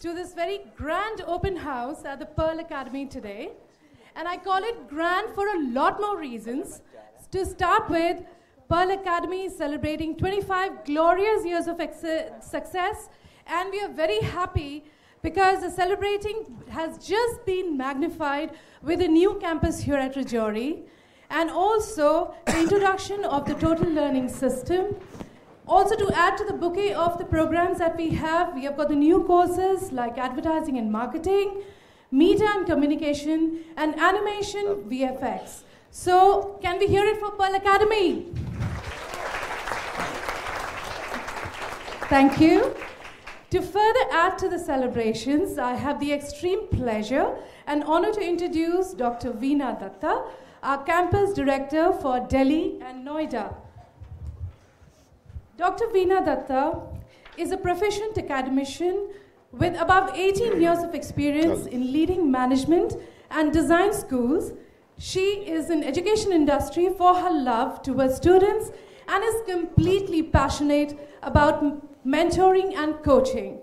to this very grand open house at the Pearl Academy today. And I call it grand for a lot more reasons. To start with, Pearl Academy is celebrating 25 glorious years of success, and we are very happy because the celebrating has just been magnified with a new campus here at Rajouri, and also the introduction of the total learning system. Also, to add to the bouquet of the programs that we have got the new courses like advertising and marketing, media and communication, and animation VFX. So, can we hear it for Pearl Academy? Thank you. To further add to the celebrations, I have the extreme pleasure and honor to introduce Dr. Veena Datta, our campus director for Delhi and Noida. Dr. Veena Datta is a proficient academician with above 18 years of experience in leading management and design schools. She is in education industry for her love towards students and is completely passionate about mentoring and coaching.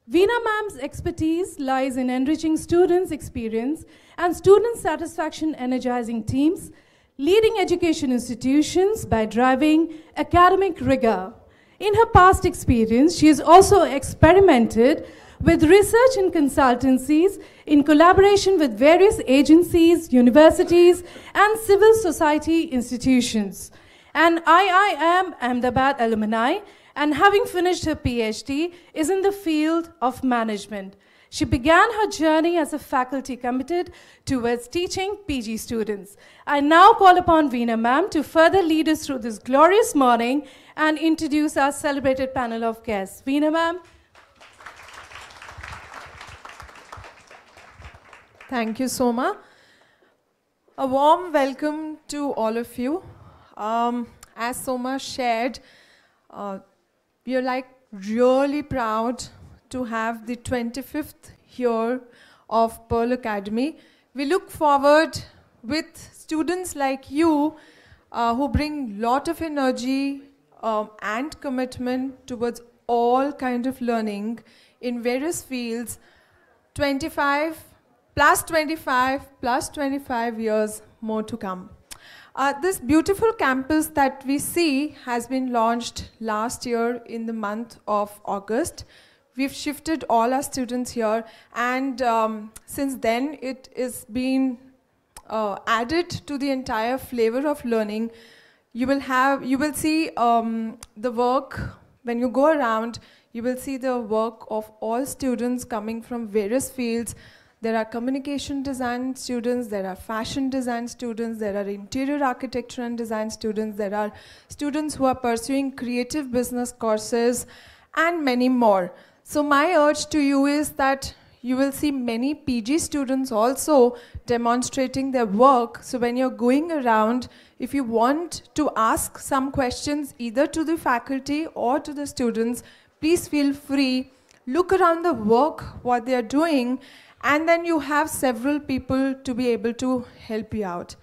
Veena ma'am's expertise lies in enriching students' experience and student satisfaction, energizing teams, leading education institutions by driving academic rigor. In her past experience, she has also experimented with research and consultancies in collaboration with various agencies, universities, and civil society institutions. An IIM Ahmedabad alumni, and having finished her PhD, is in the field of management. She began her journey as a faculty committed towards teaching PG students. I now call upon Veena ma'am to further lead us through this glorious morning and introduce our celebrated panel of guests. Veena ma'am. Thank you, Soma. A warm welcome to all of you. As Soma shared, we are really proud to have the 25th year of Pearl Academy. We look forward with students like you who bring lot of energy and commitment towards all kind of learning in various fields. 25 plus 25 plus 25 years more to come. This beautiful campus that we see has been launched last year in the month of August. We've shifted all our students here, and since then it is been added to the entire flavor of learning. You will see the work when you go around. You will see the work of all students coming from various fields. There are communication design students, there are fashion design students, there are interior architecture and design students, there are students who are pursuing creative business courses, and many more. So my urge to you is that you will see many PG students also demonstrating their work. So when you're going around, if you want to ask some questions either to the faculty or to the students, please feel free. Look around the work, what they're doing, and then you have several people to be able to help you out.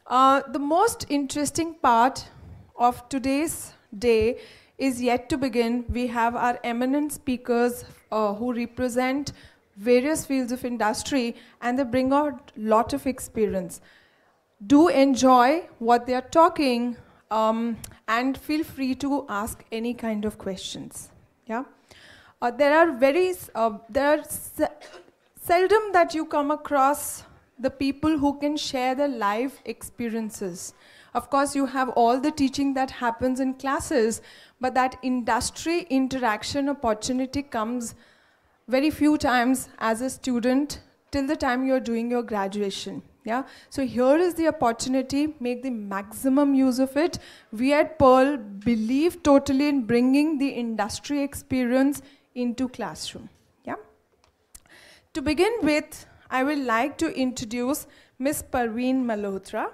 The most interesting part of today's day is yet to begin. We have our eminent speakers who represent various fields of industry, and they bring out a lot of experience. Do enjoy what they are talking, and feel free to ask any kind of questions. Yeah, there are seldom that you come across the people who can share their life experiences. Of course, you have all the teaching that happens in classes, but that industry interaction opportunity comes very few times as a student till the time you're doing your graduation. Yeah? So here is the opportunity, make the maximum use of it. We at Pearl believe totally in bringing the industry experience into classroom. Yeah? To begin with, I would like to introduce Ms. Parveen Malhotra.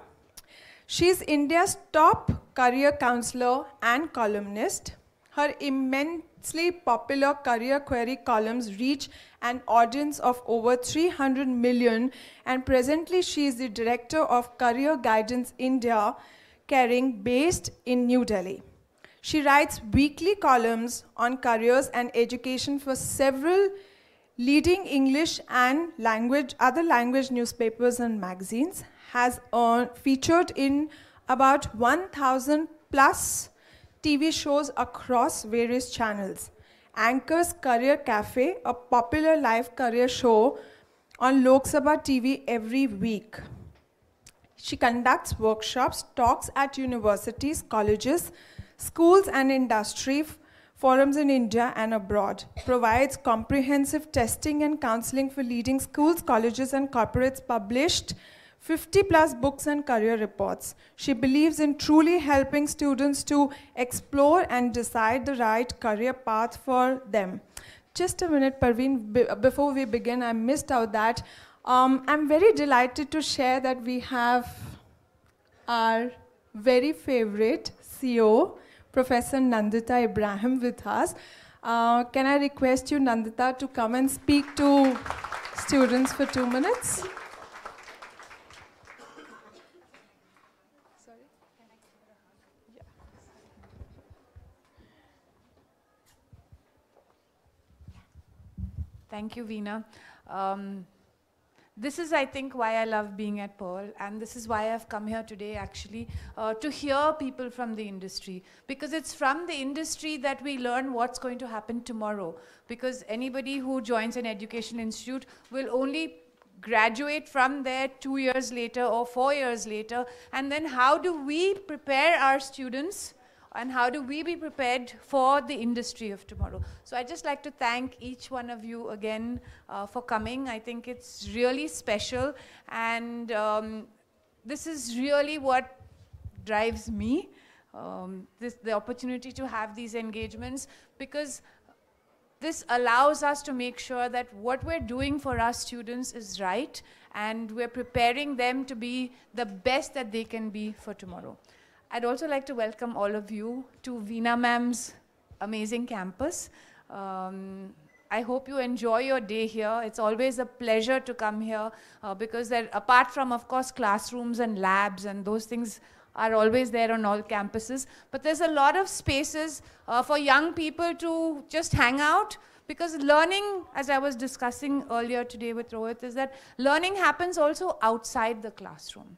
She is India's top career counselor and columnist. Her immensely popular career query columns reach an audience of over 300 million, and presently she is the director of Career Guidance India, Caring, based in New Delhi. She writes weekly columns on careers and education for several leading English and other language newspapers and magazines, has featured in about 1,000 plus TV shows across various channels. Anchors Career Cafe, a popular live career show on Lok Sabha TV every week. She conducts workshops, talks at universities, colleges, schools and industry forums in India and abroad, provides comprehensive testing and counseling for leading schools, colleges and corporates, published 50 plus books and career reports. She believes in truly helping students to explore and decide the right career path for them. Just a minute, Parveen, before we begin, I missed out that I'm very delighted to share that we have our very favorite CEO, Professor Nandita Ibrahim, with us. Can I request you, Nandita, to come and speak to students for 2 minutes? Thank you, Veena. This is, I think, why I love being at Pearl, and this is why I've come here today, actually, to hear people from the industry. Because it's from the industry that we learn what's going to happen tomorrow. Because anybody who joins an education institute will only graduate from there 2 years later or 4 years later. And then how do we prepare our students? And how do we be prepared for the industry of tomorrow? So I'd just like to thank each one of you again for coming. I think it's really special. And this is really what drives me, the opportunity to have these engagements, because this allows us to make sure that what we're doing for our students is right, and we're preparing them to be the best that they can be for tomorrow. I'd also like to welcome all of you to Veena Ma'am's amazing campus. I hope you enjoy your day here. It's always a pleasure to come here because apart from, of course, classrooms and labs and those things are always there on all campuses, but there's a lot of spaces for young people to just hang out, because learning, as I was discussing earlier today with Rohit, is that learning happens also outside the classroom.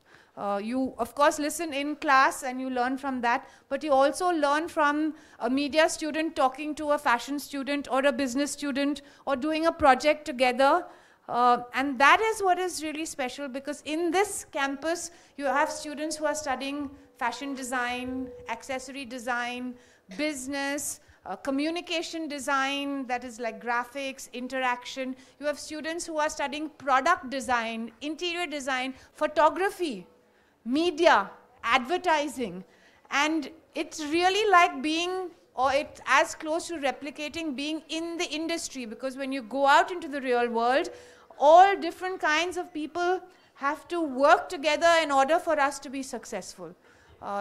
You, of course, listen in class and you learn from that, but you also learn from a media student talking to a fashion student or a business student or doing a project together. And that is what is really special, because in this campus, you have students who are studying fashion design, accessory design, business, communication design, that is like graphics, interaction. You have students who are studying product design, interior design, photography, media, advertising. And it's really like being, or it's as close to replicating being in the industry, because when you go out into the real world, all different kinds of people have to work together in order for us to be successful.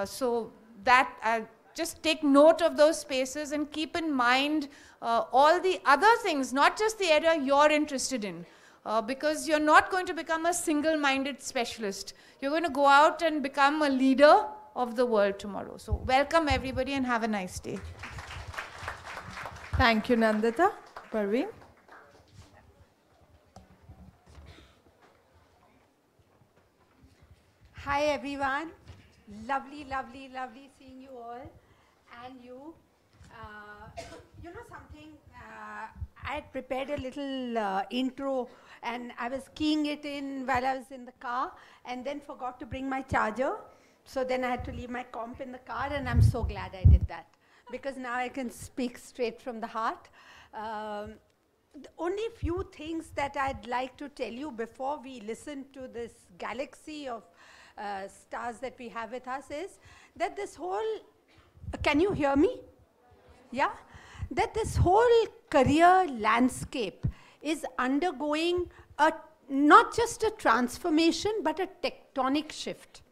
So that, just take note of those spaces and keep in mind all the other things, not just the area you're interested in. Because you're not going to become a single-minded specialist. You're going to go out and become a leader of the world tomorrow. So welcome everybody and have a nice day. Thank you, Nandita. Parveen? Hi everyone. Lovely, lovely, lovely seeing you all. And you. You know something, I had prepared a little intro, and I was keying it in while I was in the car, and then forgot to bring my charger. So then I had to leave my comp in the car, and I'm so glad I did that, because now I can speak straight from the heart. The only few things that I'd like to tell you before we listen to this galaxy of stars that we have with us is that this whole, can you hear me? Yeah? That this whole career landscape is undergoing not just a transformation, but a tectonic shift.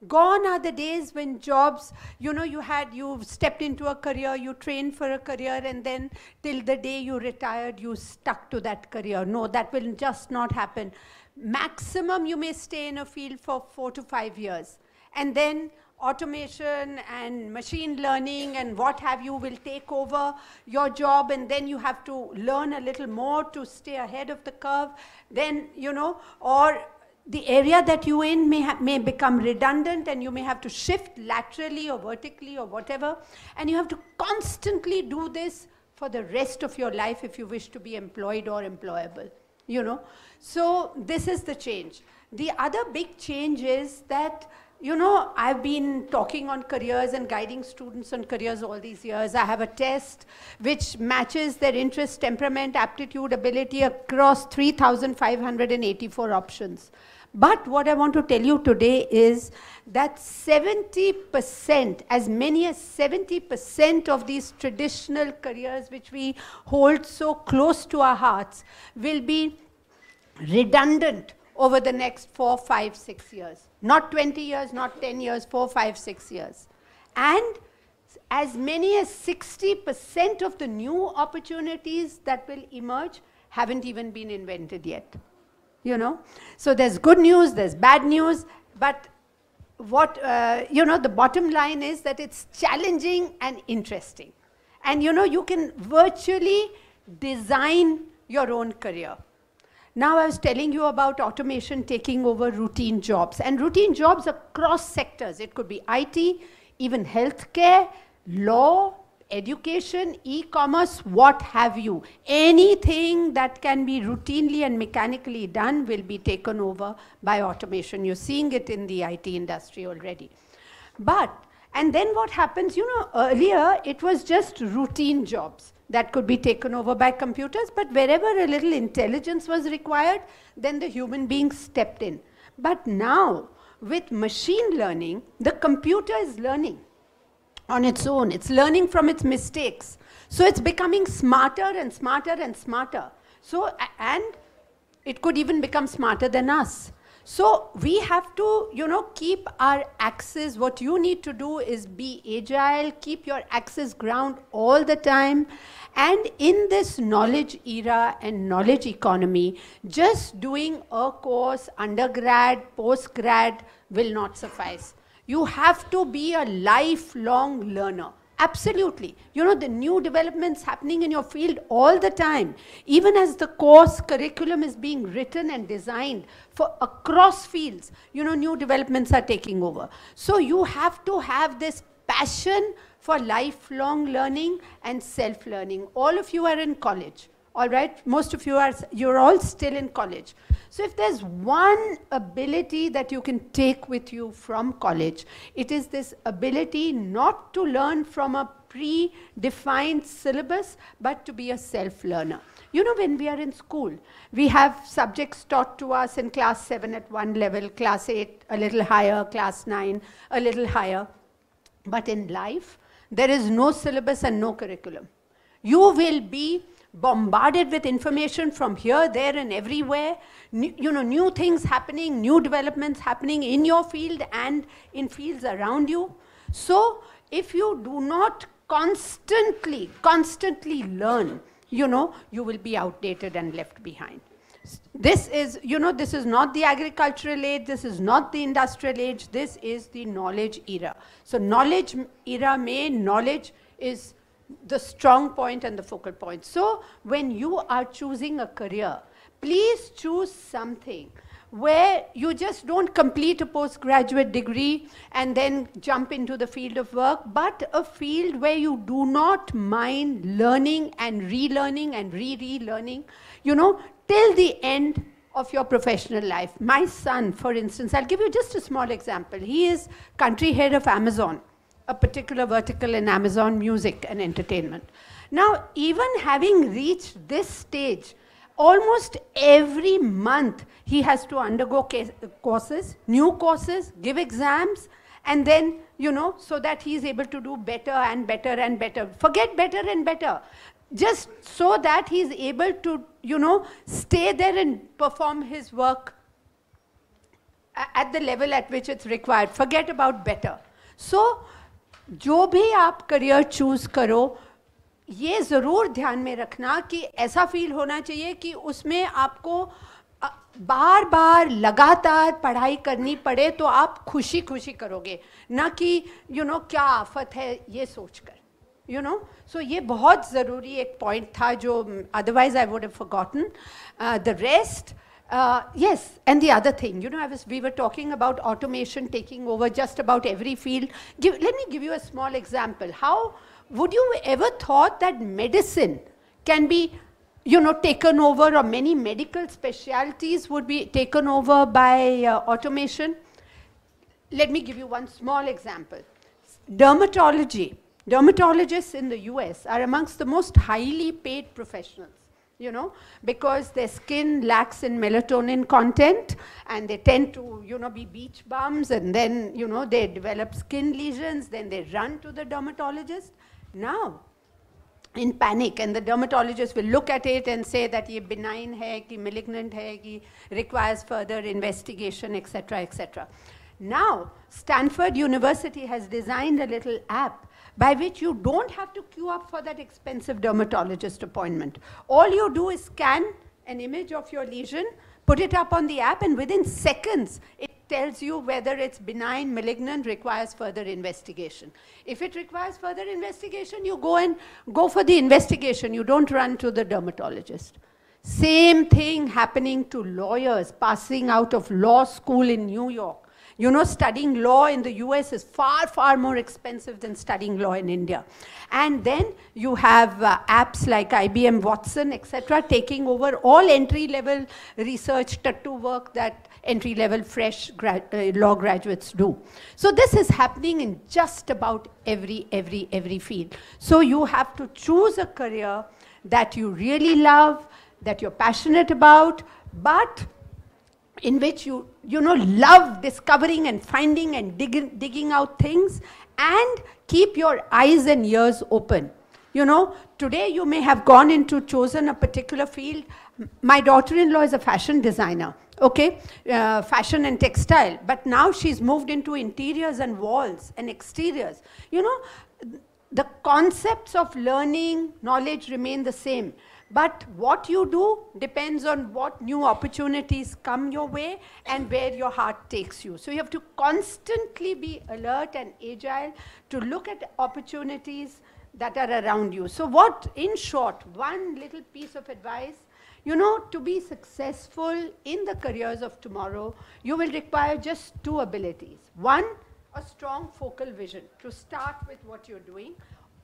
Gone are the days when jobs, you know, you stepped into a career, you trained for a career, and then till the day you retired, you stuck to that career. No, that will just not happen. Maximum, you may stay in a field for 4 to 5 years. And then automation and machine learning and what have you will take over your job, and then you have to learn a little more to stay ahead of the curve, then, you know, or the area that you're in may become redundant and you may have to shift laterally or vertically or whatever, and you have to constantly do this for the rest of your life if you wish to be employed or employable, you know. So this is the change. The other big change is that, you know, I've been talking on careers and guiding students on careers all these years. I have a test which matches their interest, temperament, aptitude, ability across 3,584 options. But what I want to tell you today is that 70%, as many as 70% of these traditional careers which we hold so close to our hearts will be redundant over the next 4, 5, 6 years. Not 20 years, not 10 years, 4, 5, 6 years. And as many as 60% of the new opportunities that will emerge haven't even been invented yet. You know, so there's good news, there's bad news, but what, you know, the bottom line is that it's challenging and interesting. And, you know, you can virtually design your own career. Now, I was telling you about automation taking over routine jobs, and routine jobs across sectors. It could be IT, even healthcare, law, education, e-commerce, what have you. Anything that can be routinely and mechanically done will be taken over by automation. You're seeing it in the IT industry already. But, and then what happens, you know, earlier it was just routine jobs that could be taken over by computers, but wherever a little intelligence was required, then the human being stepped in. But now, with machine learning, the computer is learning on its own. It's learning from its mistakes. So it's becoming smarter and smarter and smarter. So, and it could even become smarter than us. So we have to, you know, keep our axis. What you need to do is be agile, keep your axis ground all the time. And in this knowledge era and knowledge economy, just doing a course, undergrad, postgrad, will not suffice. You have to be a lifelong learner. Absolutely. You know, the new developments happening in your field all the time. Even as the course curriculum is being written and designed for across fields, you know, new developments are taking over. So you have to have this passion for lifelong learning and self-learning. All of you are in college. All right, most of you you're all still in college. So if there's one ability that you can take with you from college, it is this ability not to learn from a predefined syllabus, but to be a self-learner. You know, when we are in school, we have subjects taught to us in class 7 at one level, class 8 a little higher, class 9 a little higher. But in life, there is no syllabus and no curriculum. You will be bombarded with information from here, there, and everywhere. You know, new things happening, new developments happening in your field and in fields around you. So if you do not constantly learn, you know, you will be outdated and left behind. This is, you know, this is not the agricultural age, this is not the industrial age, this is the knowledge era. So knowledge era knowledge is the strong point and the focal point. So when you are choosing a career, please choose something where you just don't complete a postgraduate degree and then jump into the field of work, but a field where you do not mind learning and relearning and relearning, you know, till the end of your professional life. My son, for instance, I'll give you just a small example. He is country head of Amazon, a particular vertical in Amazon music and entertainment. Now, even having reached this stage, almost every month he has to undergo courses, new courses, give exams, and then, you know, so that he is able to do better and better and better. Forget better and better. Just so that he is able to, you know, stay there and perform his work at the level at which it's required. Forget about better. So, जो भी आप career choose करो, ये ज़रूर ध्यान में रखना कि ऐसा फील होना चाहिए कि उसमें आपको बार बार लगातार पढ़ाई करनी पड़े तो आप खुशी खुशी करोगे, ना कि क्या आफत है ये सोचकर, सो ये बहुत ज़रूरी एक पॉइंट था जो otherwise I would have forgotten the rest. Yes, and the other thing, we were talking about automation taking over just about every field. Let me give you a small example. How would you ever thought that medicine can be, taken over, or many medical specialties would be taken over by automation? Let me give you one small example. Dermatology. Dermatologists in the US are amongst the most highly paid professionals. Because their skin lacks in melatonin content, and they tend to, be beach bums, and then, they develop skin lesions, then they run to the dermatologist. Now, in panic, and the dermatologist will look at it and say that ye benign hai, ki malignant hai, ki requires further investigation, etc., etc. Now, Stanford University has designed a little app by which you don't have to queue up for that expensive dermatologist appointment. All you do is scan an image of your lesion, put it up on the app, and within seconds, it tells you whether it's benign, malignant, requires further investigation. If it requires further investigation, you go for the investigation. You don't run to the dermatologist. Same thing happening to lawyers passing out of law school in New York. Studying law in the US is far, far more expensive than studying law in India. And then you have apps like IBM Watson, etc., taking over all entry-level research, tattoo work that entry-level fresh law graduates do. So this is happening in just about every field. So you have to choose a career that you really love, that you're passionate about, but in which you love discovering and finding and digging out things, and keep your eyes and ears open. Today you may have chosen a particular field. My daughter-in-law is a fashion designer, okay, fashion and textile, but now she's moved into interiors and walls and exteriors. The concepts of learning, knowledge remain the same. But what you do depends on what new opportunities come your way and where your heart takes you. So you have to constantly be alert and agile to look at opportunities that are around you. So in short, one little piece of advice, to be successful in the careers of tomorrow, you will require just two abilities. One, a strong focal vision to start with what you're doing.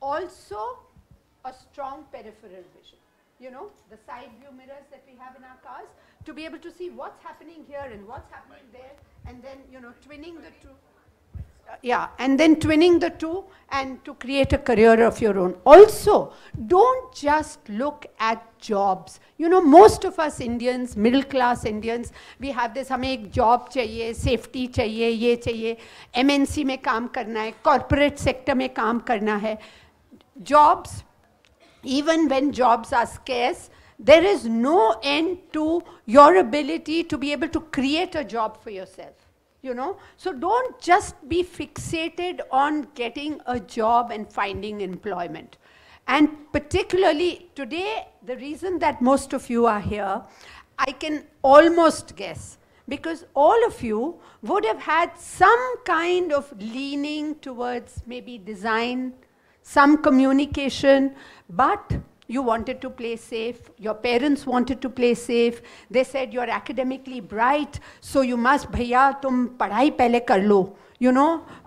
Also, a strong peripheral vision. The side view mirrors that we have in our cars, to be able to see what's happening here and what's happening there, and then, twinning the two. And then twinning the two, and to create a career of your own. Also, don't just look at jobs. Most of us Indians, middle class Indians, we have this, hame ek job chahiye, safety chahiye, ye chahiye, MNC mein kaam karna hai, corporate sector mein kaam karna hai. Jobs, even when jobs are scarce, there is no end to your ability to be able to create a job for yourself. So don't just be fixated on getting a job and finding employment. And particularly today, the reason that most of you are here, I can almost guess, because all of you would have had some kind of leaning towards maybe design, some communication, but you wanted to play safe, your parents wanted to play safe, they said you're academically bright, so you must, bhaiya, tum padhai pehle kar lo.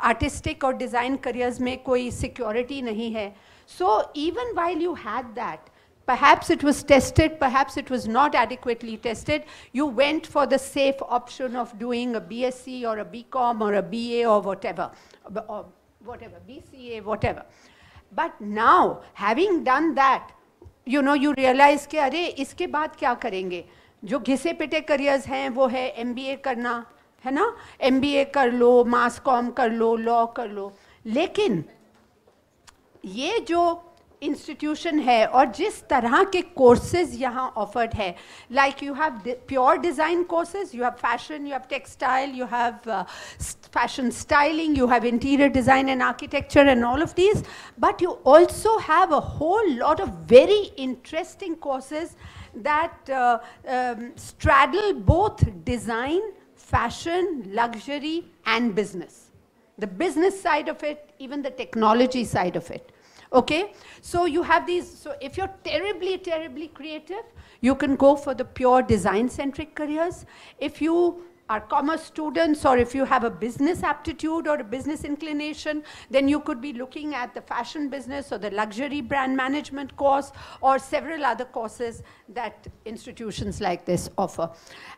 Artistic or design careers mein koi security nahi hai. So even while you had that, perhaps it was tested, perhaps it was not adequately tested, you went for the safe option of doing a BSc or a BCom or a BA or whatever, BCA, whatever. But now, having done that, you realize कि अरे इसके बाद क्या करेंगे? जो घिसे पिटे careers हैं वो है MBA करना, है ना? MBA कर लो, mass comm कर लो, law कर लो. लेकिन ये जो इंस्टीट्यूशन है और जिस तरह के कोर्सेज यहाँ ऑफर्ड है, like you have pure design courses, you have fashion, you have textile, you have fashion styling, you have interior design and architecture and all of these, but you also have a whole lot of very interesting courses that straddle both design, fashion, luxury and business. The business side of it, even the technology side of it. Okay, so you have these, so if you're terribly, terribly creative, you can go for the pure design-centric careers. If you are commerce students or if you have a business aptitude or a business inclination, then you could be looking at the fashion business or the luxury brand management course or several other courses that institutions like this offer.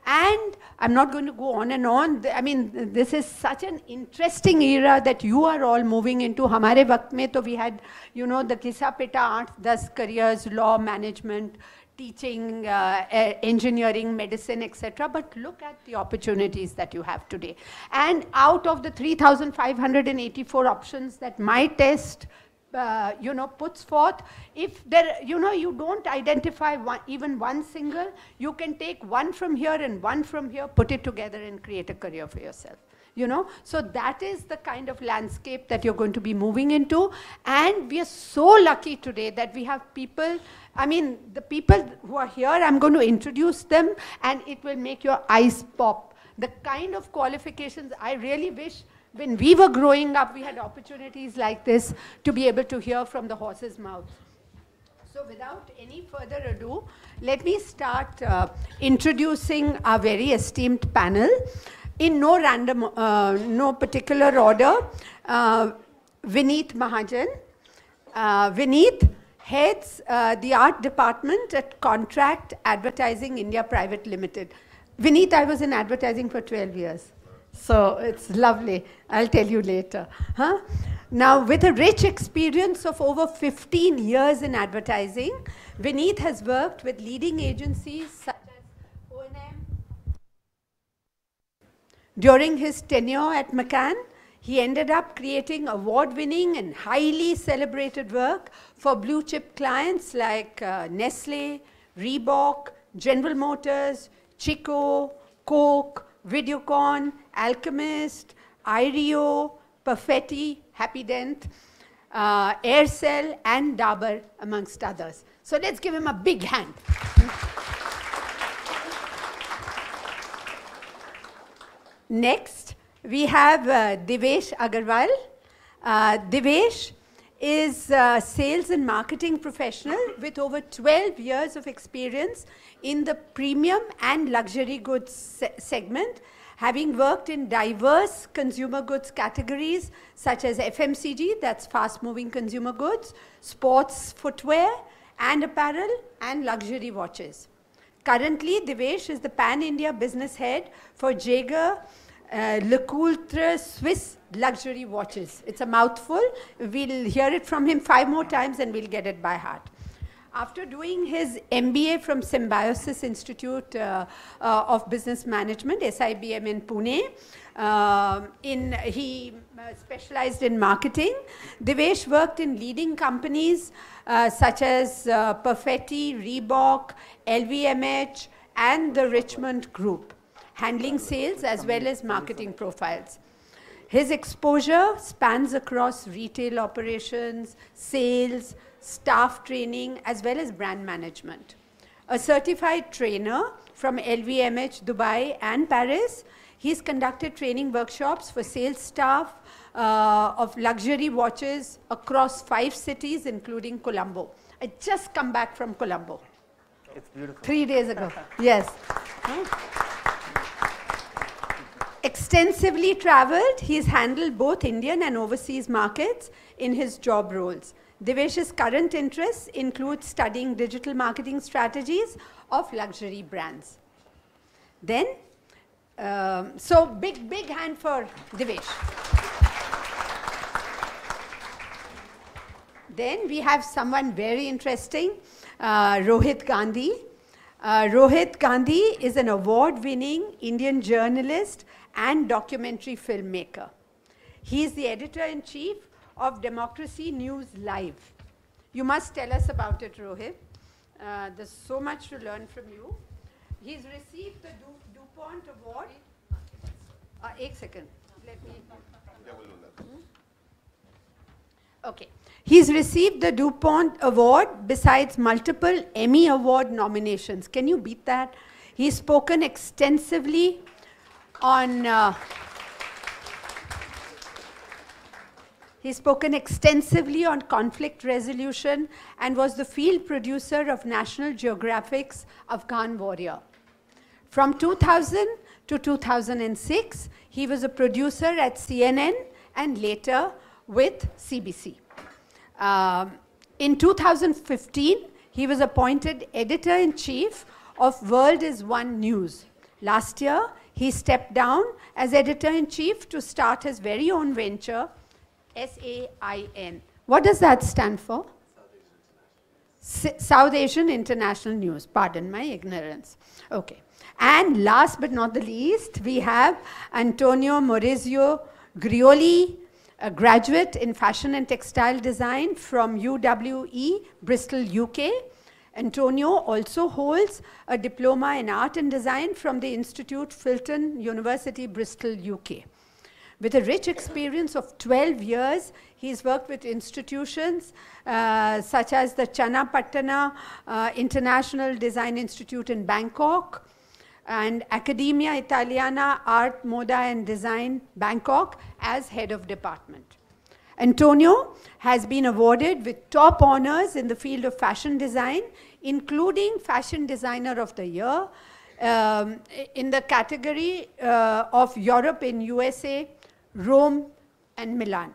And I'm not going to go on and on. I mean, this is such an interesting era that you are all moving into. Hamare waqt mein to we had, you know, the kisa pita 8-10 careers, law, management, teaching, engineering, medicine, etc. But look at the opportunities that you have today. And out of the 3,584 options that my test, you know, puts forth, if there, you know, you don't identify even one single, you can take one from here and one from here, put it together and create a career for yourself. You know, so that is the kind of landscape that you're going to be moving into. And we are so lucky today that we have people, I mean, the people who are here, I'm going to introduce them and it will make your eyes pop. The kind of qualifications, I really wish when we were growing up, we had opportunities like this to be able to hear from the horse's mouth. So without any further ado, let me start introducing our very esteemed panel. In no random, no particular order, Vineet Mahajan. Vineet heads the art department at Contract Advertising India Private Limited. Vineet, I was in advertising for 12 years. So it's lovely. I'll tell you later. Huh? Now, with a rich experience of over 15 years in advertising, Vineet has worked with leading agencies such as O&M. During his tenure at McCann, he ended up creating award-winning and highly celebrated work for blue-chip clients like Nestle, Reebok, General Motors, Chico, Coke, Videocon, Alchemist, Ireo, Perfetti, Happy Dent, Aircel, and Dabur, amongst others. So let's give him a big hand. Next, we have Devesh Agarwal. Devesh is a sales and marketing professional with over 12 years of experience in the premium and luxury goods segment, having worked in diverse consumer goods categories such as FMCG, that's fast-moving consumer goods, sports footwear and apparel, and luxury watches. Currently, Devesh is the Pan-India business head for Jaeger LeCoultre Swiss luxury watches. It's a mouthful. We'll hear it from him 5 more times and we'll get it by heart. After doing his MBA from Symbiosis Institute of Business Management, SIBM in Pune, he specialized in marketing. Devesh worked in leading companies such as Perfetti, Reebok, LVMH, and the Richmond Group, handling sales as well as marketing profiles. His exposure spans across retail operations, sales, staff training, as well as brand management. A certified trainer from LVMH, Dubai, and Paris, he's conducted training workshops for sales staff of luxury watches across 5 cities, including Colombo. I just come back from Colombo. It's beautiful. 3 days ago, yes. Extensively traveled, he's handled both Indian and overseas markets in his job roles. Devesh's current interests include studying digital marketing strategies of luxury brands. Then, so big hand for Devesh. Then we have someone very interesting, Rohit Gandhi. Rohit Gandhi is an award-winning Indian journalist and documentary filmmaker. He is the editor-in-chief of Democracy News Live. You must tell us about it, Rohit. There's so much to learn from you. He's received the DuPont Award. Ek second. Let me. Okay. He's received the DuPont Award besides multiple Emmy Award nominations. Can you beat that? He's spoken extensively on conflict resolution and was the field producer of National Geographic's Afghan Warrior. From 2000 to 2006, he was a producer at CNN and later with CBC. In 2015, he was appointed editor-in-chief of World is One News. Last year, he stepped down as editor-in-chief to start his very own venture, SAIN. What does that stand for? South Asian International News. Pardon my ignorance. Okay. And last but not the least, we have Antonio Maurizio Grioli, a graduate in fashion and textile design from UWE, Bristol, UK. Antonio also holds a diploma in art and design from the Institute Filton University, Bristol, UK. With a rich experience of 12 years, he's worked with institutions such as the Channapatna International Design Institute in Bangkok and Accademia Italiana Art, Moda and Design, Bangkok, as head of department. Antonio has been awarded with top honors in the field of fashion design, including Fashion Designer of the Year in the category of Europe in USA, Rome, and Milan.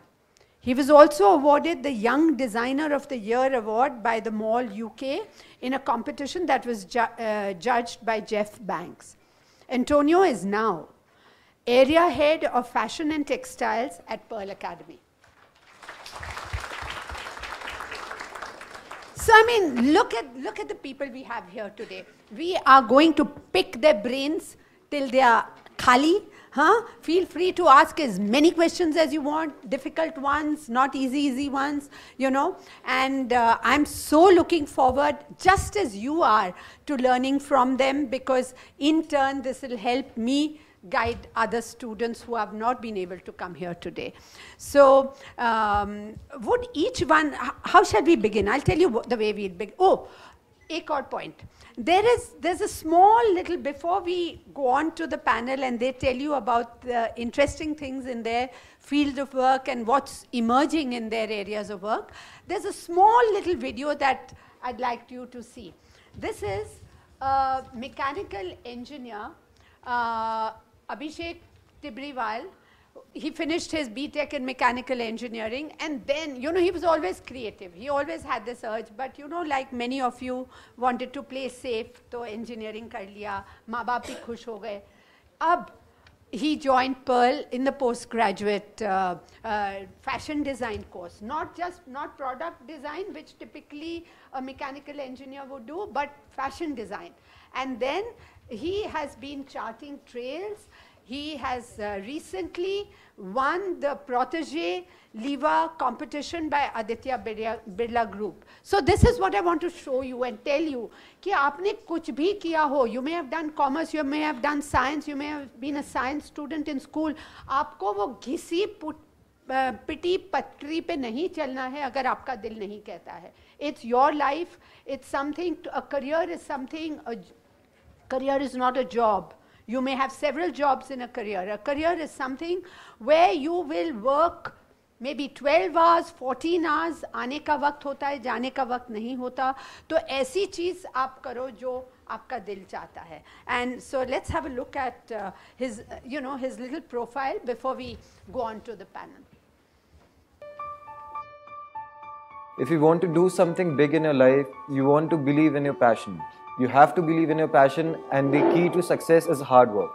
He was also awarded the Young Designer of the Year award by the Mall UK in a competition that was judged by Jeff Banks. Antonio is now Area Head of Fashion and Textiles at Pearl Academy. So, I mean, look at the people we have here today. We are going to pick their brains till they are khali. Feel free to ask as many questions as you want, difficult ones, not easy ones, you know. And I'm so looking forward, just as you are, to learning from them, because in turn this will help me guide other students who have not been able to come here today. So would each one, how shall we begin? I'll tell you the way we'll begin. Oh, एक और point. There's a small little, before we go on to the panel and they tell you about the interesting things in their field of work and what's emerging in their areas of work, there's a small little video that I'd like you to see. This is a mechanical engineer, Abhishek Tibriwal. He finished his BTech in mechanical engineering, and then, you know, he was always creative. He always had this urge, but you know, like many of you wanted to play safe, so engineering kar liya, maa baap bhi khush ho gaye. Ab he joined Pearl in the postgraduate fashion design course. Not product design, which typically a mechanical engineer would do, but fashion design. And then he has been charting trails. He has recently won the Protégé Liva competition by Aditya Birla Group. So this is what I want to show you and tell you, कि आपने कुछ भी किया हो, you may have done commerce, you may have done science, you may have been a science student in school, आपको वो घिसी पिटी पटरी पे नहीं चलना है अगर आपका दिल नहीं कहता है. It's your life, it's something, a career is something, a career is not a job. You may have several jobs in a career. A career is something where you will work maybe 12 hours, 14 hours, आने का वक्त होता है, जाने का वक्त नहीं होता. तो ऐसी चीज़ आप करो जो आपका दिल चाहता है. And so let's have a look at his, you know, his little profile before we go on to the panel. If you want to do something big in your life, you want to believe in your passion. You have to believe in your passion, and the key to success is hard work.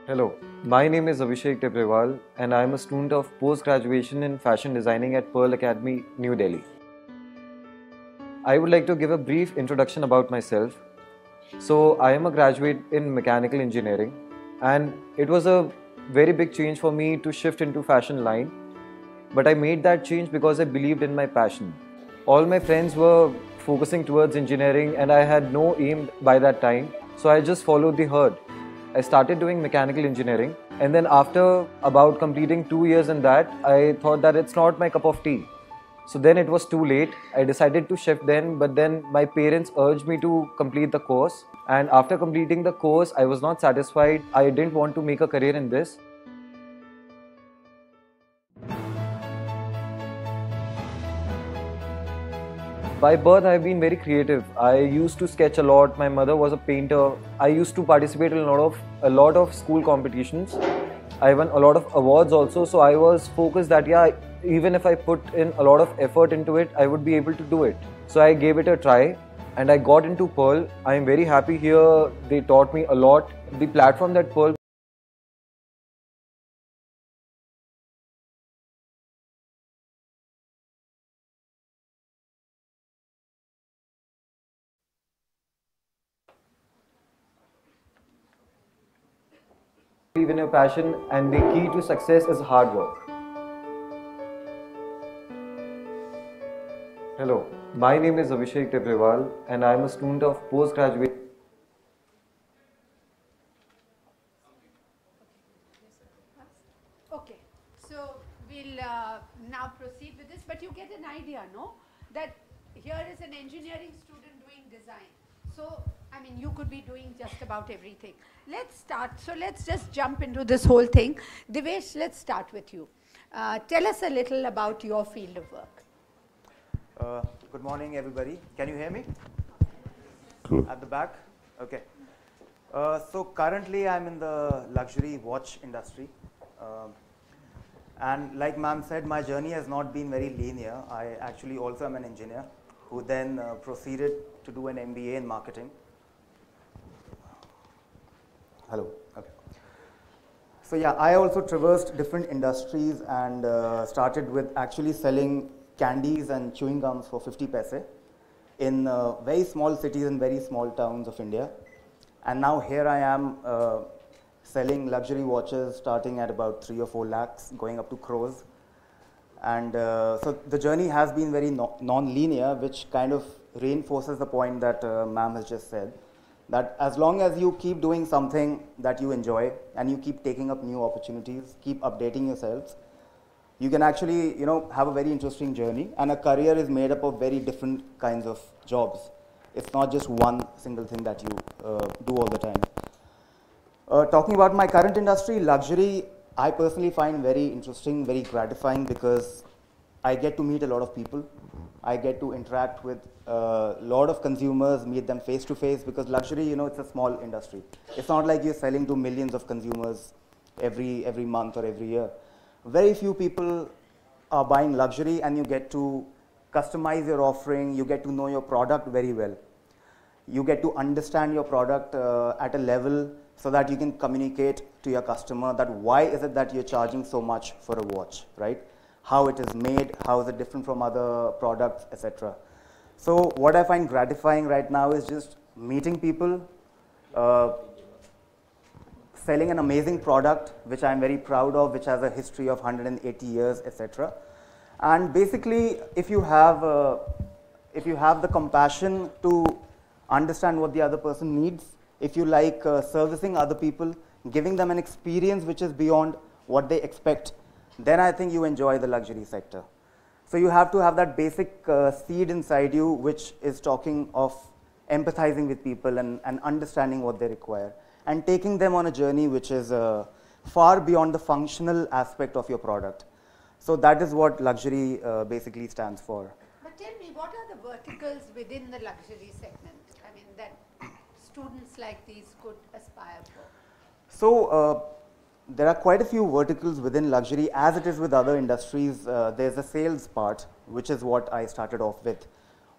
Hello, my name is Abhishek Tibriwal and I am a student of post-graduation in fashion designing at Pearl Academy, New Delhi. I would like to give a brief introduction about myself. So, I am a graduate in mechanical engineering, and it was a very big change for me to shift into fashion line. but I made that change because I believed in my passion. All my friends were focusing towards engineering and I had no aim by that time, so I just followed the herd. I started doing mechanical engineering, and then after about completing 2 years in that, I thought that it's not my cup of tea. So then it was too late. I decided to shift then, but then my parents urged me to complete the course. And after completing the course, I was not satisfied. I didn't want to make a career in this. By birth, I've been very creative. I used to sketch a lot. My mother was a painter. I used to participate in a lot of school competitions. I won a lot of awards also. So I was focused that even if I put in a lot of effort into it, I would be able to do it. So I gave it a try, and I got into Pearl. I am very happy here. They taught me a lot. The platform that Pearl believe in your passion, and the key to success is hard work. Hello, my name is Abhishek Teprewal and I am a student of postgraduate. Okay, so we'll now proceed with this, but you get an idea, no? That here is an engineering student doing design. So, I mean, you could be doing just about everything. Let's start. So, let's just jump into this whole thing. Devesh, let's start with you. Tell us a little about your field of work. Good morning, everybody. Can you hear me? Good. At the back? Okay. So currently I'm in the luxury watch industry. And like ma'am said, my journey has not been very linear. I actually also am an engineer who then proceeded to do an MBA in marketing. Hello. Okay. So yeah, I also traversed different industries and started with actually selling candies and chewing gums for 50 paise in very small cities and very small towns of India. And now here I am selling luxury watches starting at about 3 or 4 lakhs, going up to crores. And so the journey has been very non-linear, which kind of reinforces the point that ma'am has just said, that as long as you keep doing something that you enjoy and you keep taking up new opportunities, keep updating yourselves, you can actually, have a very interesting journey, and a career is made up of very different kinds of jobs. It's not just one single thing that you do all the time. Talking about my current industry, luxury, I personally find very interesting, very gratifying, because I get to meet a lot of people. I get to interact with a lot of consumers, meet them face to face, because luxury, it's a small industry. It's not like you're selling to millions of consumers every month or every year. Very few people are buying luxury, and you get to customize your offering, you get to know your product very well. You get to understand your product at a level so that you can communicate to your customer that why is it that you're charging so much for a watch, right? How it is made, how is it different from other products, etc. So what I find gratifying right now is just meeting people, selling an amazing product, which I'm very proud of, which has a history of 180 years, etc. And basically, if you have the compassion to understand what the other person needs, if you like servicing other people, giving them an experience which is beyond what they expect, then I think you enjoy the luxury sector. So you have to have that basic seed inside you, which is talking of empathizing with people and understanding what they require, and taking them on a journey which is far beyond the functional aspect of your product. So that is what luxury basically stands for. But tell me, what are the verticals within the luxury segment? I mean, that students like these could aspire for? So there are quite a few verticals within luxury. As it is with other industries, there's a sales part, which is what I started off with,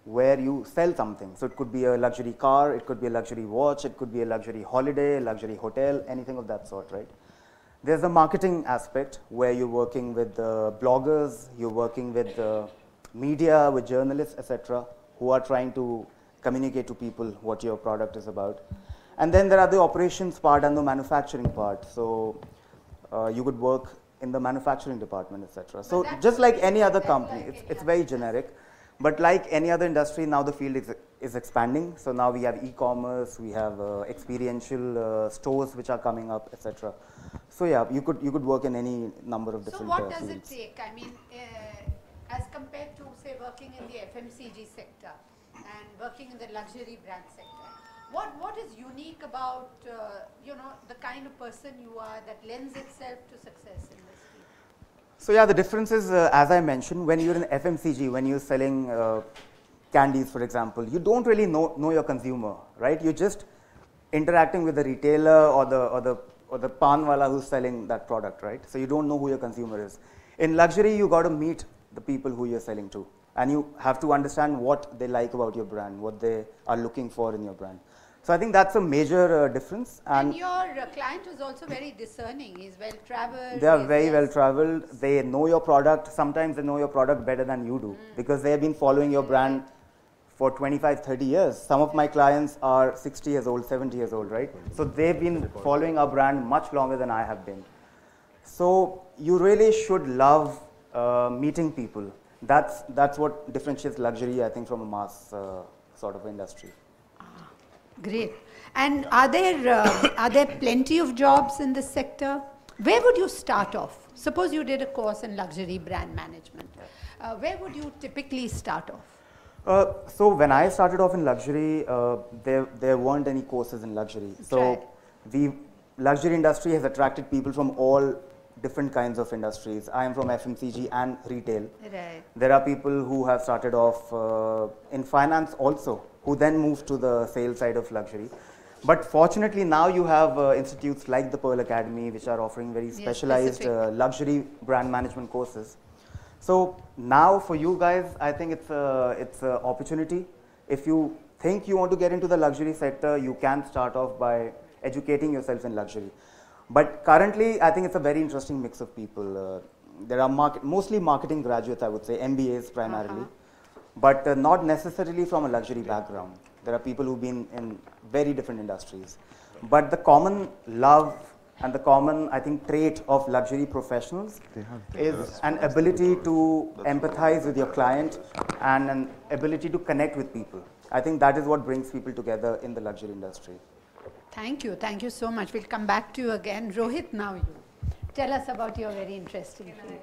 where you sell something. So it could be a luxury car, it could be a luxury watch, it could be a luxury holiday, luxury hotel, anything of that sort, right? There's a marketing aspect where you're working with bloggers, you're working with media, with journalists, etc., who are trying to communicate to people what your product is about. And then there are the operations part and the manufacturing part. So you could work in the manufacturing department, etc. So just like any other company, it's very generic. But like any other industry, now the field is expanding. So now we have e-commerce, we have experiential stores which are coming up, etc. So yeah, you could work in any number of different So what does fields. it take? I mean, as compared to say working in the FMCG sector and working in the luxury brand sector, what is unique about you know, the kind of person you are that lends itself to success in this field? So yeah, the difference is, as I mentioned, when you're in FMCG, when you're selling candies, for example, you don't really know your consumer, right? You're just interacting with the retailer or the pan wala who's selling that product, right? So you don't know who your consumer is. In luxury, you got to meet the people who you're selling to, and you have to understand what they like about your brand, what they are looking for in your brand. So I think that's a major difference. And your client is also very discerning. He's well traveled. They are very well traveled. They know your product. Sometimes they know your product better than you do because they have been following your brand for 25, 30 years. Some of my clients are 60 years old, 70 years old, right? So they've been following our brand much longer than I have been. So you really should love meeting people. That's what differentiates luxury, I think, from a mass sort of industry. Great. And are there plenty of jobs in this sector? Where would you start off? Suppose you did a course in luxury brand management. Where would you typically start off? So when I started off in luxury, there weren't any courses in luxury. So the luxury industry has attracted people from all different kinds of industries. I am from FMCG and retail. Right. There are people who have started off in finance also, who then moved to the sales side of luxury. But fortunately now you have institutes like the Pearl Academy which are offering very specialized luxury brand management courses. So now for you guys, I think it's an opportunity. If you think you want to get into the luxury sector, you can start off by educating yourself in luxury. But currently, I think it's a very interesting mix of people. There are mostly marketing graduates, I would say, MBAs primarily, but not necessarily from a luxury background. There are people who've been in very different industries. But the common love and the common, I think, trait of luxury professionals is an ability to empathize with your client and an ability to connect with people. I think that is what brings people together in the luxury industry. Thank you so much. We'll come back to you again. Rohit, now you. Tell us about your very interesting field.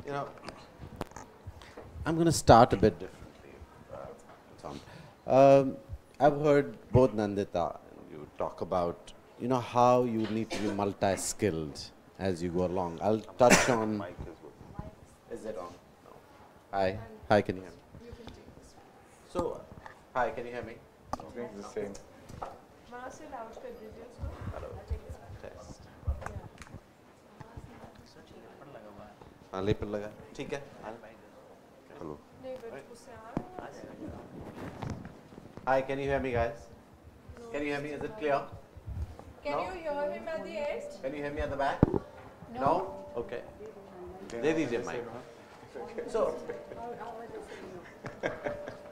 You know, I'm going to start a bit differently. I've heard both Nandita and you talk about, you know, how you need to be multi-skilled as you go along. I'll touch on. Is it on? No. Hi, can you hear me? So, hi, can you hear me? Okay, the same. Hello. Test. हाँ लेपन लगा ठीक है hello hi, can you hear me guys? Can you hear me? Is it clear? Can you hear him at the end? Can you hear me at the back? No? Okay. They need your mic. So,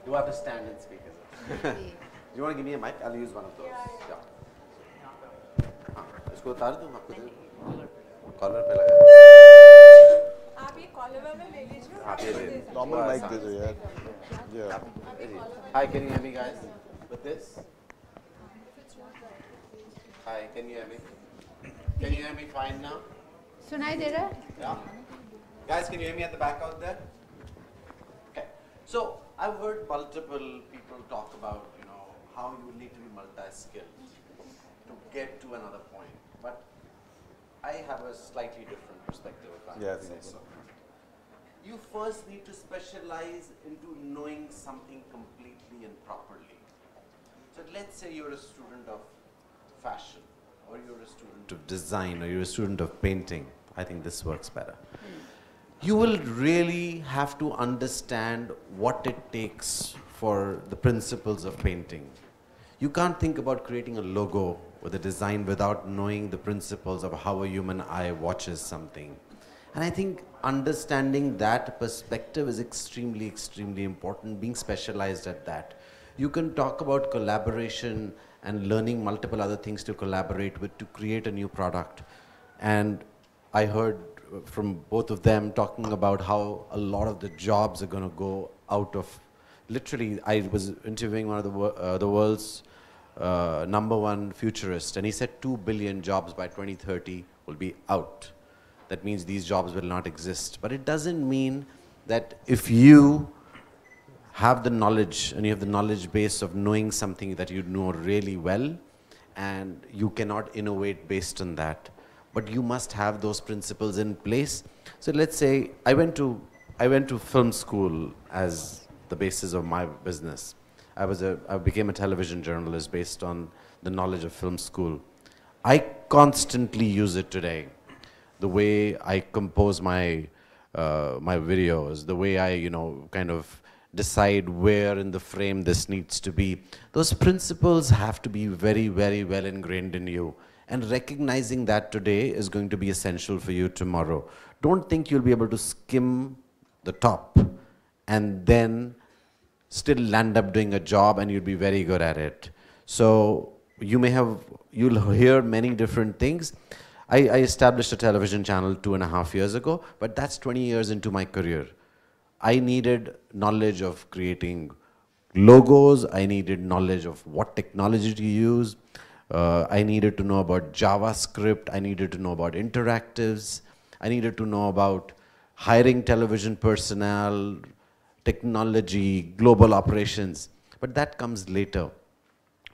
you have to stand and speak. Do you want to give me a mic? I'll use one of those. Yeah. इसको उतार दूँ आपको collar पे लगा आप ये collar में ले लीजिए आप ये ले Normal mic दे दो यार. Yeah. Hi, can you hear me guys with this? Hi, can you hear me? Can you hear me fine now? Sunai de raha? Yeah. Guys, can you hear me at the back out there? Okay. So, I've heard multiple people talk about, you know, how you need to be multi-skilled to get to another point. But I have a slightly different perspective if I Yeah, can say so. You first need to specialize into knowing something completely and properly. So let's say you're a student of fashion, or you're a student of design, or you're a student of painting. I think this works better. You will really have to understand what it takes for the principles of painting. You can't think about creating a logo with a design without knowing the principles of how a human eye watches something. And I think understanding that perspective is extremely, extremely important, being specialized at that. You can talk about collaboration and learning multiple other things to collaborate with to create a new product. And I heard from both of them talking about how a lot of the jobs are going to go out of, literally, I was interviewing one of the world's #1 futurist, and he said 2 billion jobs by 2030 will be out. That means these jobs will not exist. But it doesn't mean that if you have the knowledge and you have the knowledge base of knowing something that you know really well, and you cannot innovate based on that. But you must have those principles in place. So let's say I went to film school as the basis of my business. I became a television journalist based on the knowledge of film school. I constantly use it today. The way I compose my videos, the way I kind of decide where in the frame this needs to be. Those principles have to be very, very well ingrained in you. And recognizing that today is going to be essential for you tomorrow. Don't think you'll be able to skim the top and then still land up doing a job and you'll be very good at it. So you'll hear many different things. I established a television channel 2.5 years ago, but that's 20 years into my career. I needed knowledge of creating logos. I needed knowledge of what technology to use. I needed to know about JavaScript. I needed to know about interactives. I needed to know about hiring television personnel, technology, global operations. But that comes later.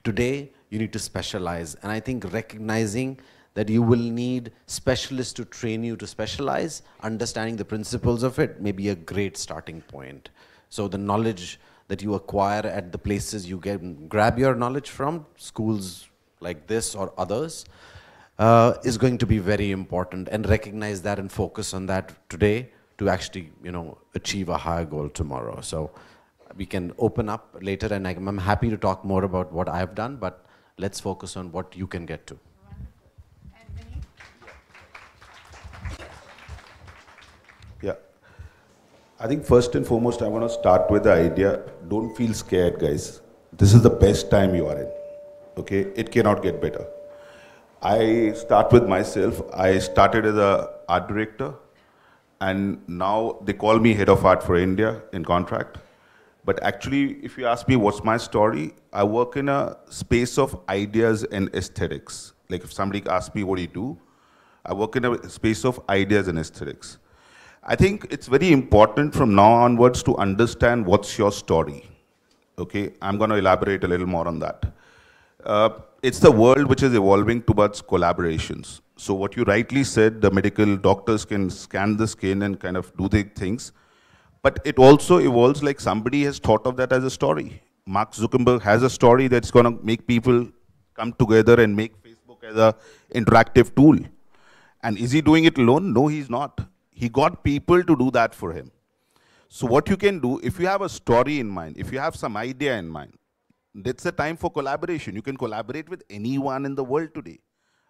Today, you need to specialize. And I think recognizing that you will need specialists to train you to specialize, understanding the principles of it may be a great starting point. So the knowledge that you acquire at the places you grab your knowledge from, schools like this or others, is going to be very important, and recognize that and focus on that today to actually, achieve a higher goal tomorrow. So we can open up later, and I'm happy to talk more about what I've done, but let's focus on what you can get to. Yeah. I think first and foremost, I want to start with the idea, don't feel scared, guys. This is the best time you are in. Okay? It cannot get better. I start with myself. I started as an art director, and now they call me head of art for India in contract. But actually, if you ask me what's my story, I work in a space of ideas and aesthetics. Like if somebody asks me what do you do, I work in a space of ideas and aesthetics. I think it's very important from now onwards to understand what's your story. Okay, I'm going to elaborate a little more on that. It's the world which is evolving towards collaborations. So what you rightly said, the medical doctors can scan the skin and kind of do the things, but it also evolves like somebody has thought of that as a story. Mark Zuckerberg has a story that's going to make people come together and make Facebook as an interactive tool. And is he doing it alone? No, he's not. He got people to do that for him. So what you can do, if you have a story in mind, if you have some idea in mind, that's the time for collaboration. You can collaborate with anyone in the world today.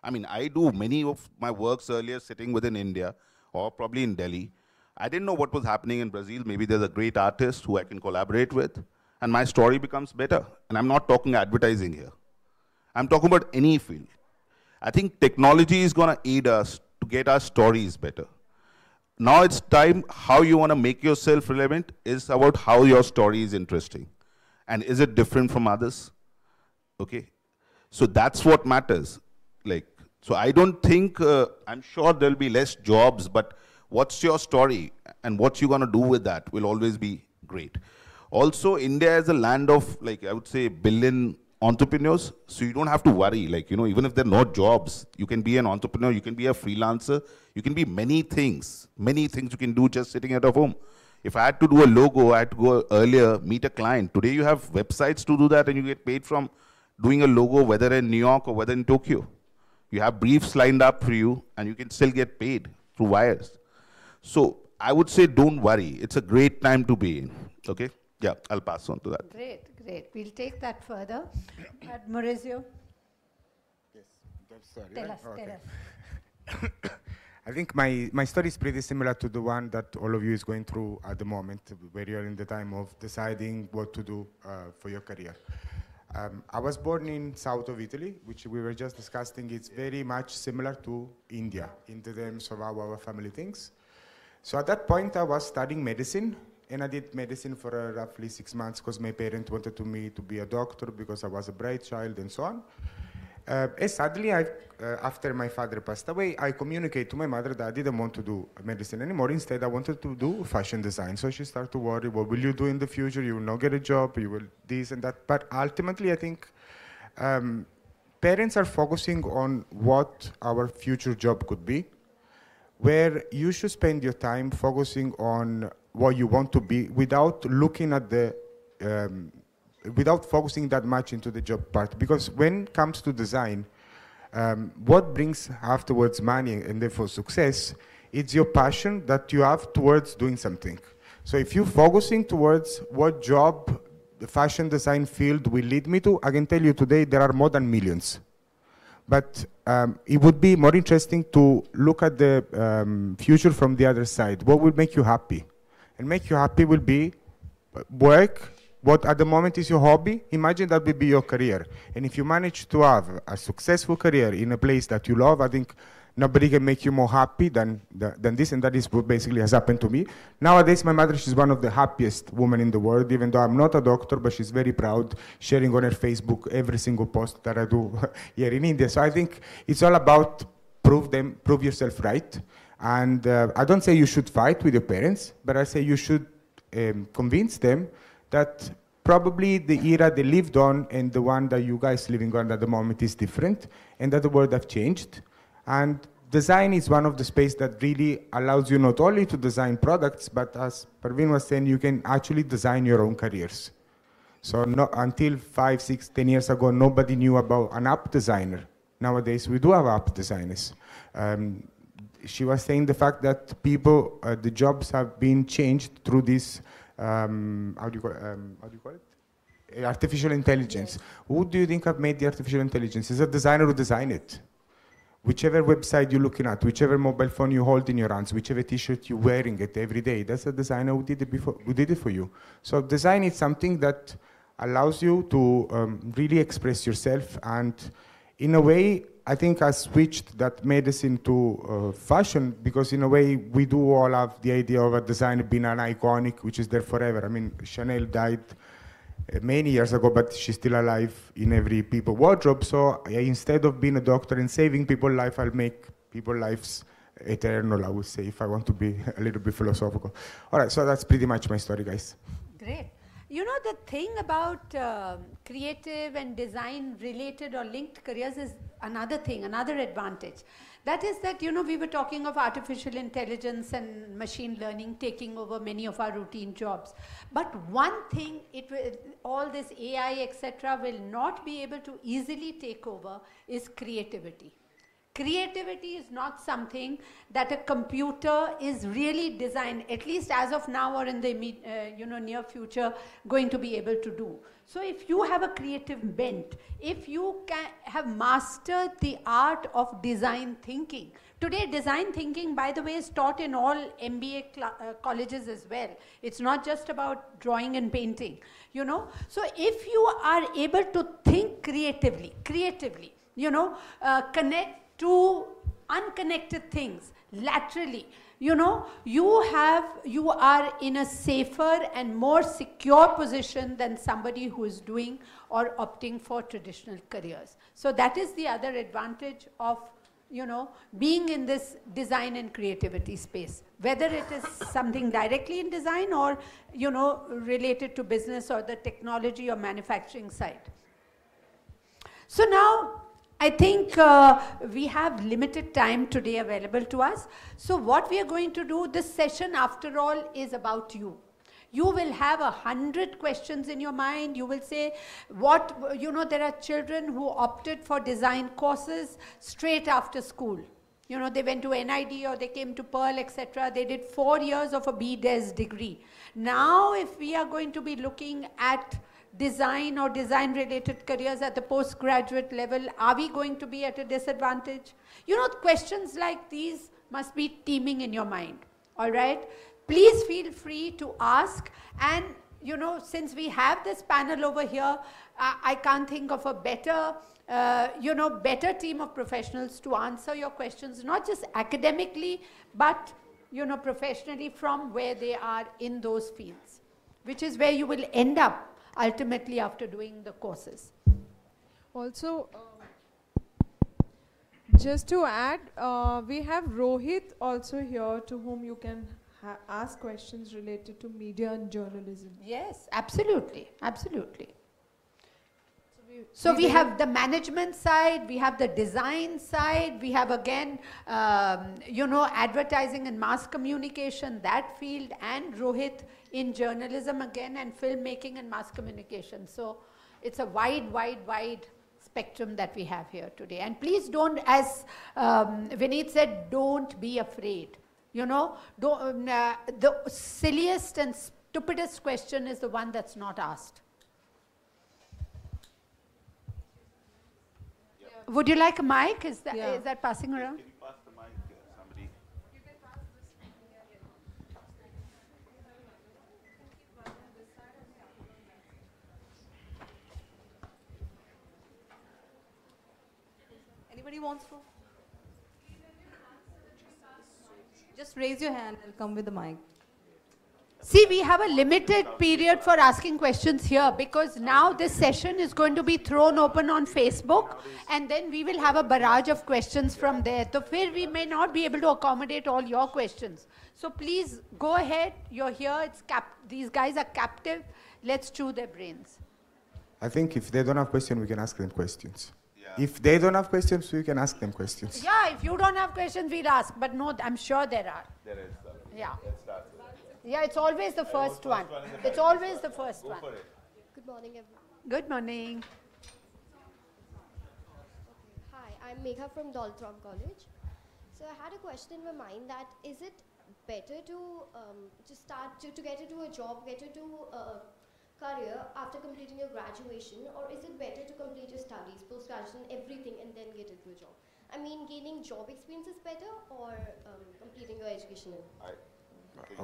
I mean, I do many of my works earlier sitting within India or probably in Delhi. I didn't know what was happening in Brazil. Maybe there's a great artist who I can collaborate with, and my story becomes better. And I'm not talking advertising here. I'm talking about any field. I think technology is going to aid us to get our stories better. Now it's time, how you want to make yourself relevant is about how your story is interesting. And is it different from others? Okay. So that's what matters. So I don't think, I'm sure there'll be less jobs, but what's your story and what you're going to do with that will always be great. Also, India is a land of, I would say, billion entrepreneurs. So you don't have to worry, even if there are no jobs, you can be an entrepreneur, you can be a freelancer, you can be many things you can do just sitting at home. If I had to do a logo, I had to go earlier, meet a client. Today you have websites to do that, and you get paid from doing a logo, whether in New York or whether in Tokyo. You have briefs lined up for you, and you can still get paid through wires. So I would say don't worry. It's a great time to be in. Okay? Yeah, I'll pass on to that. Great. We'll take that further. But Maurizio? Yes, sorry. Tell us. I think my story is pretty similar to the one that all of you is going through at the moment, where you're in the time of deciding what to do for your career. I was born in south of Italy, which we were just discussing. It's very much similar to India in terms of how our family thinks. So at that point, I was studying medicine, and I did medicine for roughly 6 months because my parents wanted me to be a doctor because I was a bright child and so on. And suddenly, after my father passed away, I communicated to my mother that I didn't want to do medicine anymore. Instead, I wanted to do fashion design. So she started to worry, what will you do in the future? You will not get a job, you will this and that. But ultimately, I think parents are focusing on what our future job could be, where you should spend your time focusing on what you want to be without looking at the without focusing that much into the job part. Because when it comes to design, what brings afterwards money and therefore success, it's your passion that you have towards doing something. So if you're focusing towards what job the fashion design field will lead me to, I can tell you today there are more than millions. But it would be more interesting to look at the future from the other side. What will make you happy? And make you happy will be work. What at the moment is your hobby, imagine that will be your career. And if you manage to have a successful career in a place that you love, I think nobody can make you more happy than this, and that is what basically has happened to me. Nowadays, my mother, she's one of the happiest women in the world, even though I'm not a doctor, but she's very proud, sharing on her Facebook every single post that I do here in India. So I think it's all about prove yourself right. And I don't say you should fight with your parents, but I say you should convince them that probably the era they lived on and the one that you guys living on at the moment is different, and that the world have changed. And design is one of the space that really allows you not only to design products, but as Parveen was saying, you can actually design your own careers. So until 5, 6, 10 years ago, nobody knew about an app designer. Nowadays, we do have app designers. She was saying the fact that people, the jobs have been changed through this how do you call it? Artificial intelligence. Yes. Who do you think have made the artificial intelligence? It's a designer who designed it. Whichever website you're looking at, whichever mobile phone you hold in your hands, whichever t-shirt you're wearing it every day, that's a designer who did it for you. So design is something that allows you to really express yourself, and in a way, I think I switched that medicine to fashion, because in a way we do all have the idea of a designer being an iconic, which is there forever. I mean, Chanel died many years ago, but she's still alive in every people's wardrobe. So instead of being a doctor and saving people's life, I'll make people's lives eternal, I would say, if I want to be a little bit philosophical. All right, so that's pretty much my story, guys. Great. You know, the thing about creative and design related or linked careers is another thing, another advantage. That is that, you know, we were talking of artificial intelligence and machine learning taking over many of our routine jobs. But one thing, all this AI, etc., will not be able to easily take over is creativity. Creativity is not something that a computer is really designed, at least as of now or in the near future, going to be able to do. So if you have a creative bent, if you have mastered the art of design thinking. Today, design thinking, by the way, is taught in all MBA colleges as well. It's not just about drawing and painting, you know. So if you are able to think creatively, you know, connect to unconnected things laterally, you know, you are in a safer and more secure position than somebody who is doing or opting for traditional careers. So that is the other advantage of, you know, being in this design and creativity space, whether it is something directly in design or, you know, related to business or the technology or manufacturing side. So now, I think we have limited time today available to us. So what we are going to do, this session after all is about you. You will have 100 questions in your mind. You will say, you know, there are children who opted for design courses straight after school. You know, they went to NID or they came to Pearl, etc. They did 4 years of a BDes degree. Now, if we are going to be looking at design or design-related careers at the postgraduate level, are we going to be at a disadvantage? You know, questions like these must be teeming in your mind, all right? Please feel free to ask, and you know, since we have this panel over here, I can't think of a better, you know, better team of professionals to answer your questions, not just academically, but, you know, professionally from where they are in those fields, which is where you will end up ultimately after doing the courses. Also, just to add, we have Rohit also here to whom you can ask questions related to media and journalism. Yes, absolutely, absolutely. So we have the management side, we have the design side, we have again, you know, advertising and mass communication, that field, and Rohit in journalism again, and filmmaking and mass communication. So it's a wide, wide, wide spectrum that we have here today. And please don't, as Vineet said, don't be afraid. You know, don't, the silliest and stupidest question is the one that's not asked. Would you like a mic? Is that passing around? Can you pass the mic, somebody? You can pass this Anybody wants to? Just raise your hand, I'll come with the mic. See, we have a limited period for asking questions here because now this session is going to be thrown open on Facebook and then we will have a barrage of questions from there. So we may not be able to accommodate all your questions. So please go ahead, you're here, these guys are captive, let's chew their brains. I think if they don't have questions, we can ask them questions. If they don't have questions, we can ask them questions. Yeah, if you don't have questions, we'll ask. But no, I'm sure there are. There is. Yeah. Let's start with it. Yeah, it's always the first one. It's always the first one. Good morning, everyone. Good morning. Hi, I'm Megha from Daltrom College. So I had a question in my mind that is it better to get into a job, get into a career after completing your graduation, or is it better to complete your studies, post-graduation, everything, and then get into a job? I mean, gaining job experience is better, or completing your education?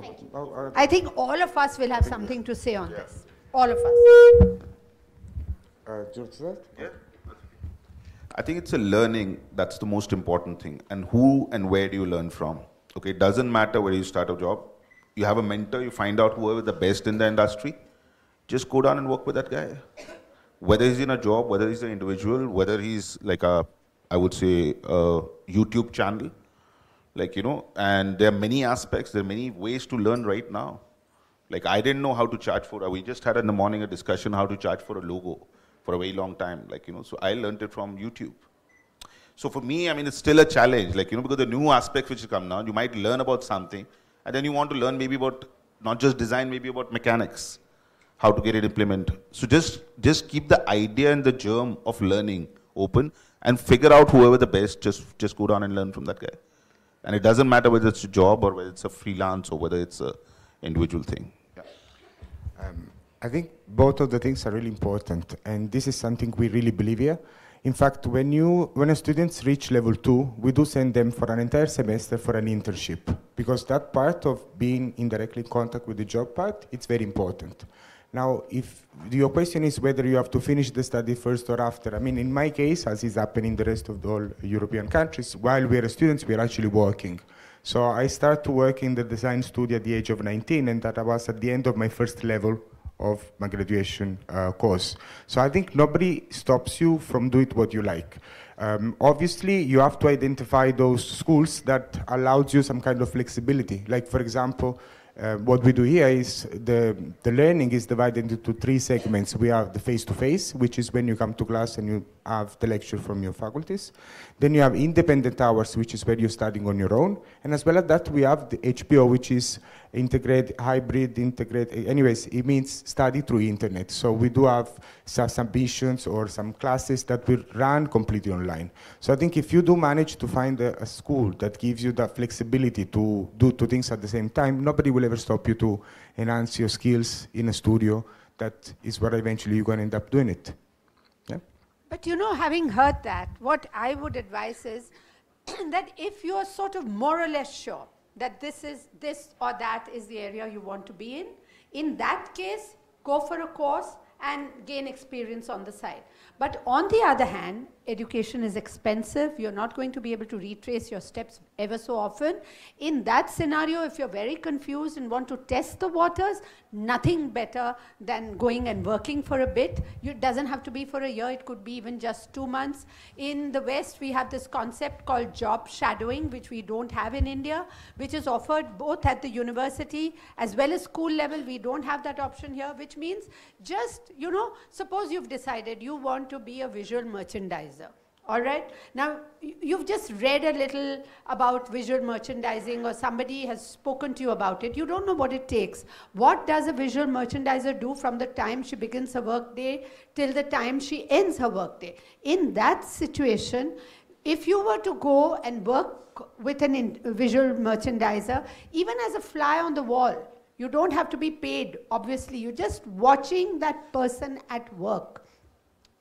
Thank you. I think all of us will have something to say on this. All of us. Yeah. I think it's a learning that's the most important thing. And who and where do you learn from? Okay, it doesn't matter where you start a job. You have a mentor, you find out whoever the best in the industry. Just go down and work with that guy. Whether he's in a job, whether he's an individual, whether he's like I would say, a YouTube channel. Like, you know, and there are many aspects, there are many ways to learn right now. Like, I didn't know how to charge we just had in the morning a discussion how to charge for a logo for a very long time. Like, you know, so I learned it from YouTube. So for me, I mean, it's still a challenge, like, you know, because the new aspects which come now, you might learn about something, and then you want to learn maybe about, not just design, maybe about mechanics, how to get it implemented. So just keep the idea and the germ of learning open and figure out whoever the best, just go down and learn from that guy. And it doesn't matter whether it's a job or whether it's a freelance or whether it's a individual thing. Yeah. I think both of the things are really important, and this is something we really believe here. In fact, when a students reach level 2, we do send them for an entire semester for an internship, because that part of being in directly contact with the job part, it's very important. Now, if your question is whether you have to finish the study first or after, I mean, in my case, as is happening in the rest of the all European countries, while we are students, we are actually working. So I started to work in the design studio at the age of 19, and that was at the end of my first level of my graduation course. So I think nobody stops you from doing what you like. Obviously, you have to identify those schools that allows you some kind of flexibility. Like, for example, what we do here is the learning is divided into 3 segments. We have the face-to-face, which is when you come to class and you have the lecture from your faculties. Then you have independent hours, which is where you're studying on your own. And as well as that, we have the HPO, which is hybrid, anyways, it means study through internet. So we do have some submissions or some classes that will run completely online. So I think if you do manage to find a school that gives you that flexibility to do 2 things at the same time, nobody will ever stop you to enhance your skills in a studio. That is where eventually you're going to end up doing it. Yeah? But you know, having heard that, what I would advise is that if you're sort of more or less sure that this or that is the area you want to be in that case, go for a course and gain experience on the side. But on the other hand, education is expensive. You're not going to be able to retrace your steps ever so often. In that scenario, if you're very confused and want to test the waters, nothing better than going and working for a bit. It doesn't have to be for a year. It could be even just 2 months. In the West, we have this concept called job shadowing, which we don't have in India, which is offered both at the university as well as school level. We don't have that option here, which means just, you know, suppose you've decided you want to be a visual merchandiser. All right. Now, you've just read a little about visual merchandising, or somebody has spoken to you about it. You don't know what it takes. What does a visual merchandiser do from the time she begins her work day till the time she ends her work day? In that situation, if you were to go and work with a visual merchandiser, even as a fly on the wall, you don't have to be paid, obviously. You're just watching that person at work.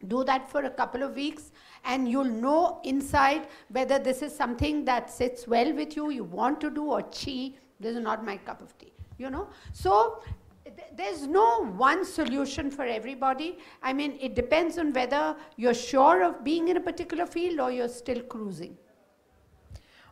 Do that for a couple of weeks, and you'll know inside whether this is something that sits well with you, you want to do, or this is not my cup of tea, you know. So there's no one solution for everybody. I mean, it depends on whether you're sure of being in a particular field or you're still cruising.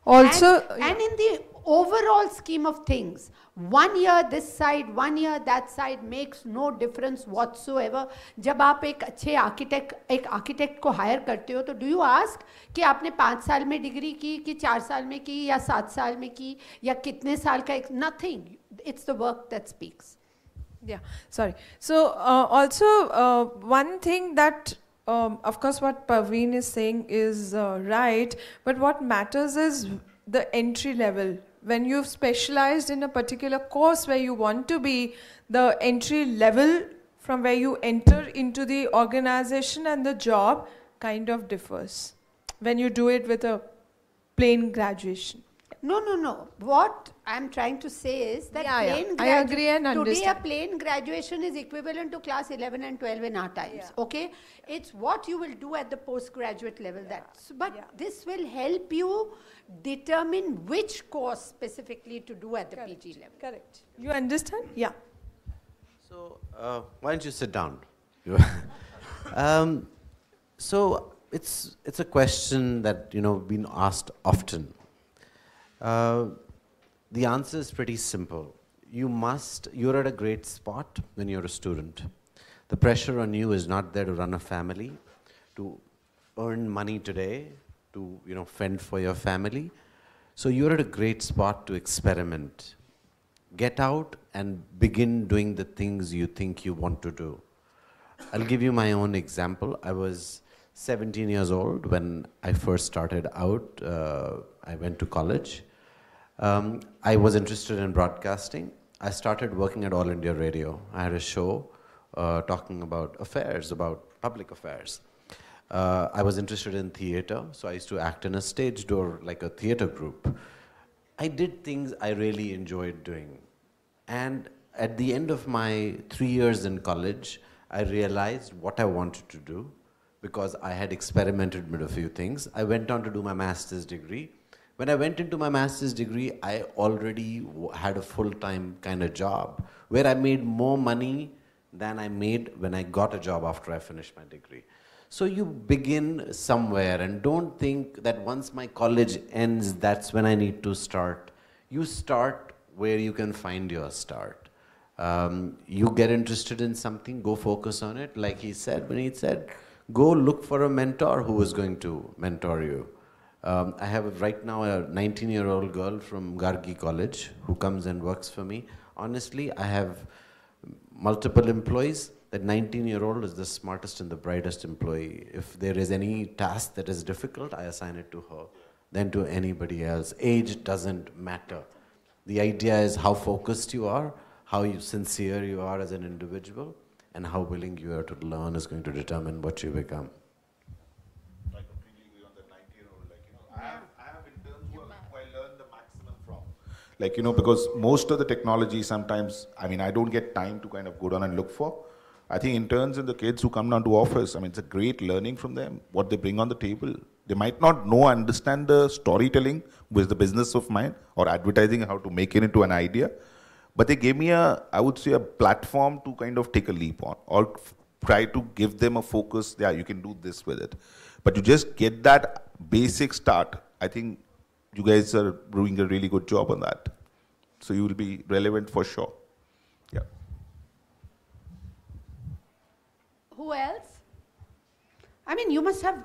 Also, and in the overall scheme of things, 1 year this side, 1 year that side makes no difference whatsoever. जब आप एक अच्छे architect को higher करते हो, तो do you ask कि आपने 5 साल में डिग्री की, कि 4 साल में की, या 7 साल में की, या कितने साल का? Nothing. It's the work that speaks. Yeah, sorry. So also one thing that of course, what Parveen is saying is right, but what matters is the entry level. When you've specialized in a particular course where you want to be, the entry level from where you enter into the organization and the job kind of differs when you do it with a plain graduation. No. What I'm trying to say is that I agree and understand. Today a plain graduation is equivalent to class 11 and 12 in our times. Yeah. Okay? It's what you will do at the postgraduate level. This will help you determine which course specifically to do at the PG level. Correct. You understand? Yeah. So why don't you sit down? So it's a question that been asked often. The answer is pretty simple. You're at a great spot when you're a student. The pressure on you is not there to run a family, to earn money today, to fend for your family. So you're at a great spot to experiment. Get out and begin doing the things you think you want to do. I'll give you my own example. I was 17 years old when I first started out. I went to college. I was interested in broadcasting. I started working at All India Radio. I had a show talking about affairs, about public affairs. I was interested in theater, so I used to act in a stage door, like a theater group. I did things I really enjoyed doing. And at the end of my 3 years in college, I realized what I wanted to do because I had experimented with a few things. I went on to do my master's degree. When I went into my master's degree, I already had a full-time kind of job where I made more money than I made when I got a job after I finished my degree. So you begin somewhere and don't think that once my college ends, that's when I need to start. You start where you can find your start. You get interested in something, go focus on it. Like he said, when he said, go look for a mentor who is going to mentor you. I have right now a 19-year-old girl from Gargi College who comes and works for me. Honestly, I have multiple employees. That 19-year-old is the smartest and the brightest employee. If there is any task that is difficult, I assign it to her, then to anybody else. Age doesn't matter. The idea is how focused you are, how sincere you are as an individual, and how willing you are to learn is going to determine what you become. I completely agree on the 90-year-old. I have interns who I learn the maximum from. Because most of the technology sometimes, I don't get time to kind of go down and look for. I think interns and the kids who come down to office, it's a great learning from them, what they bring on the table. They might not understand the storytelling, which is the business of mine, or advertising, how to make it into an idea. But they gave me I would say, a platform to kind of take a leap on, or try to give them a focus. Yeah, you can do this with it. But to just get that basic start, I think you guys are doing a really good job on that. So you will be relevant for sure. Yeah. Who else? I mean, you must have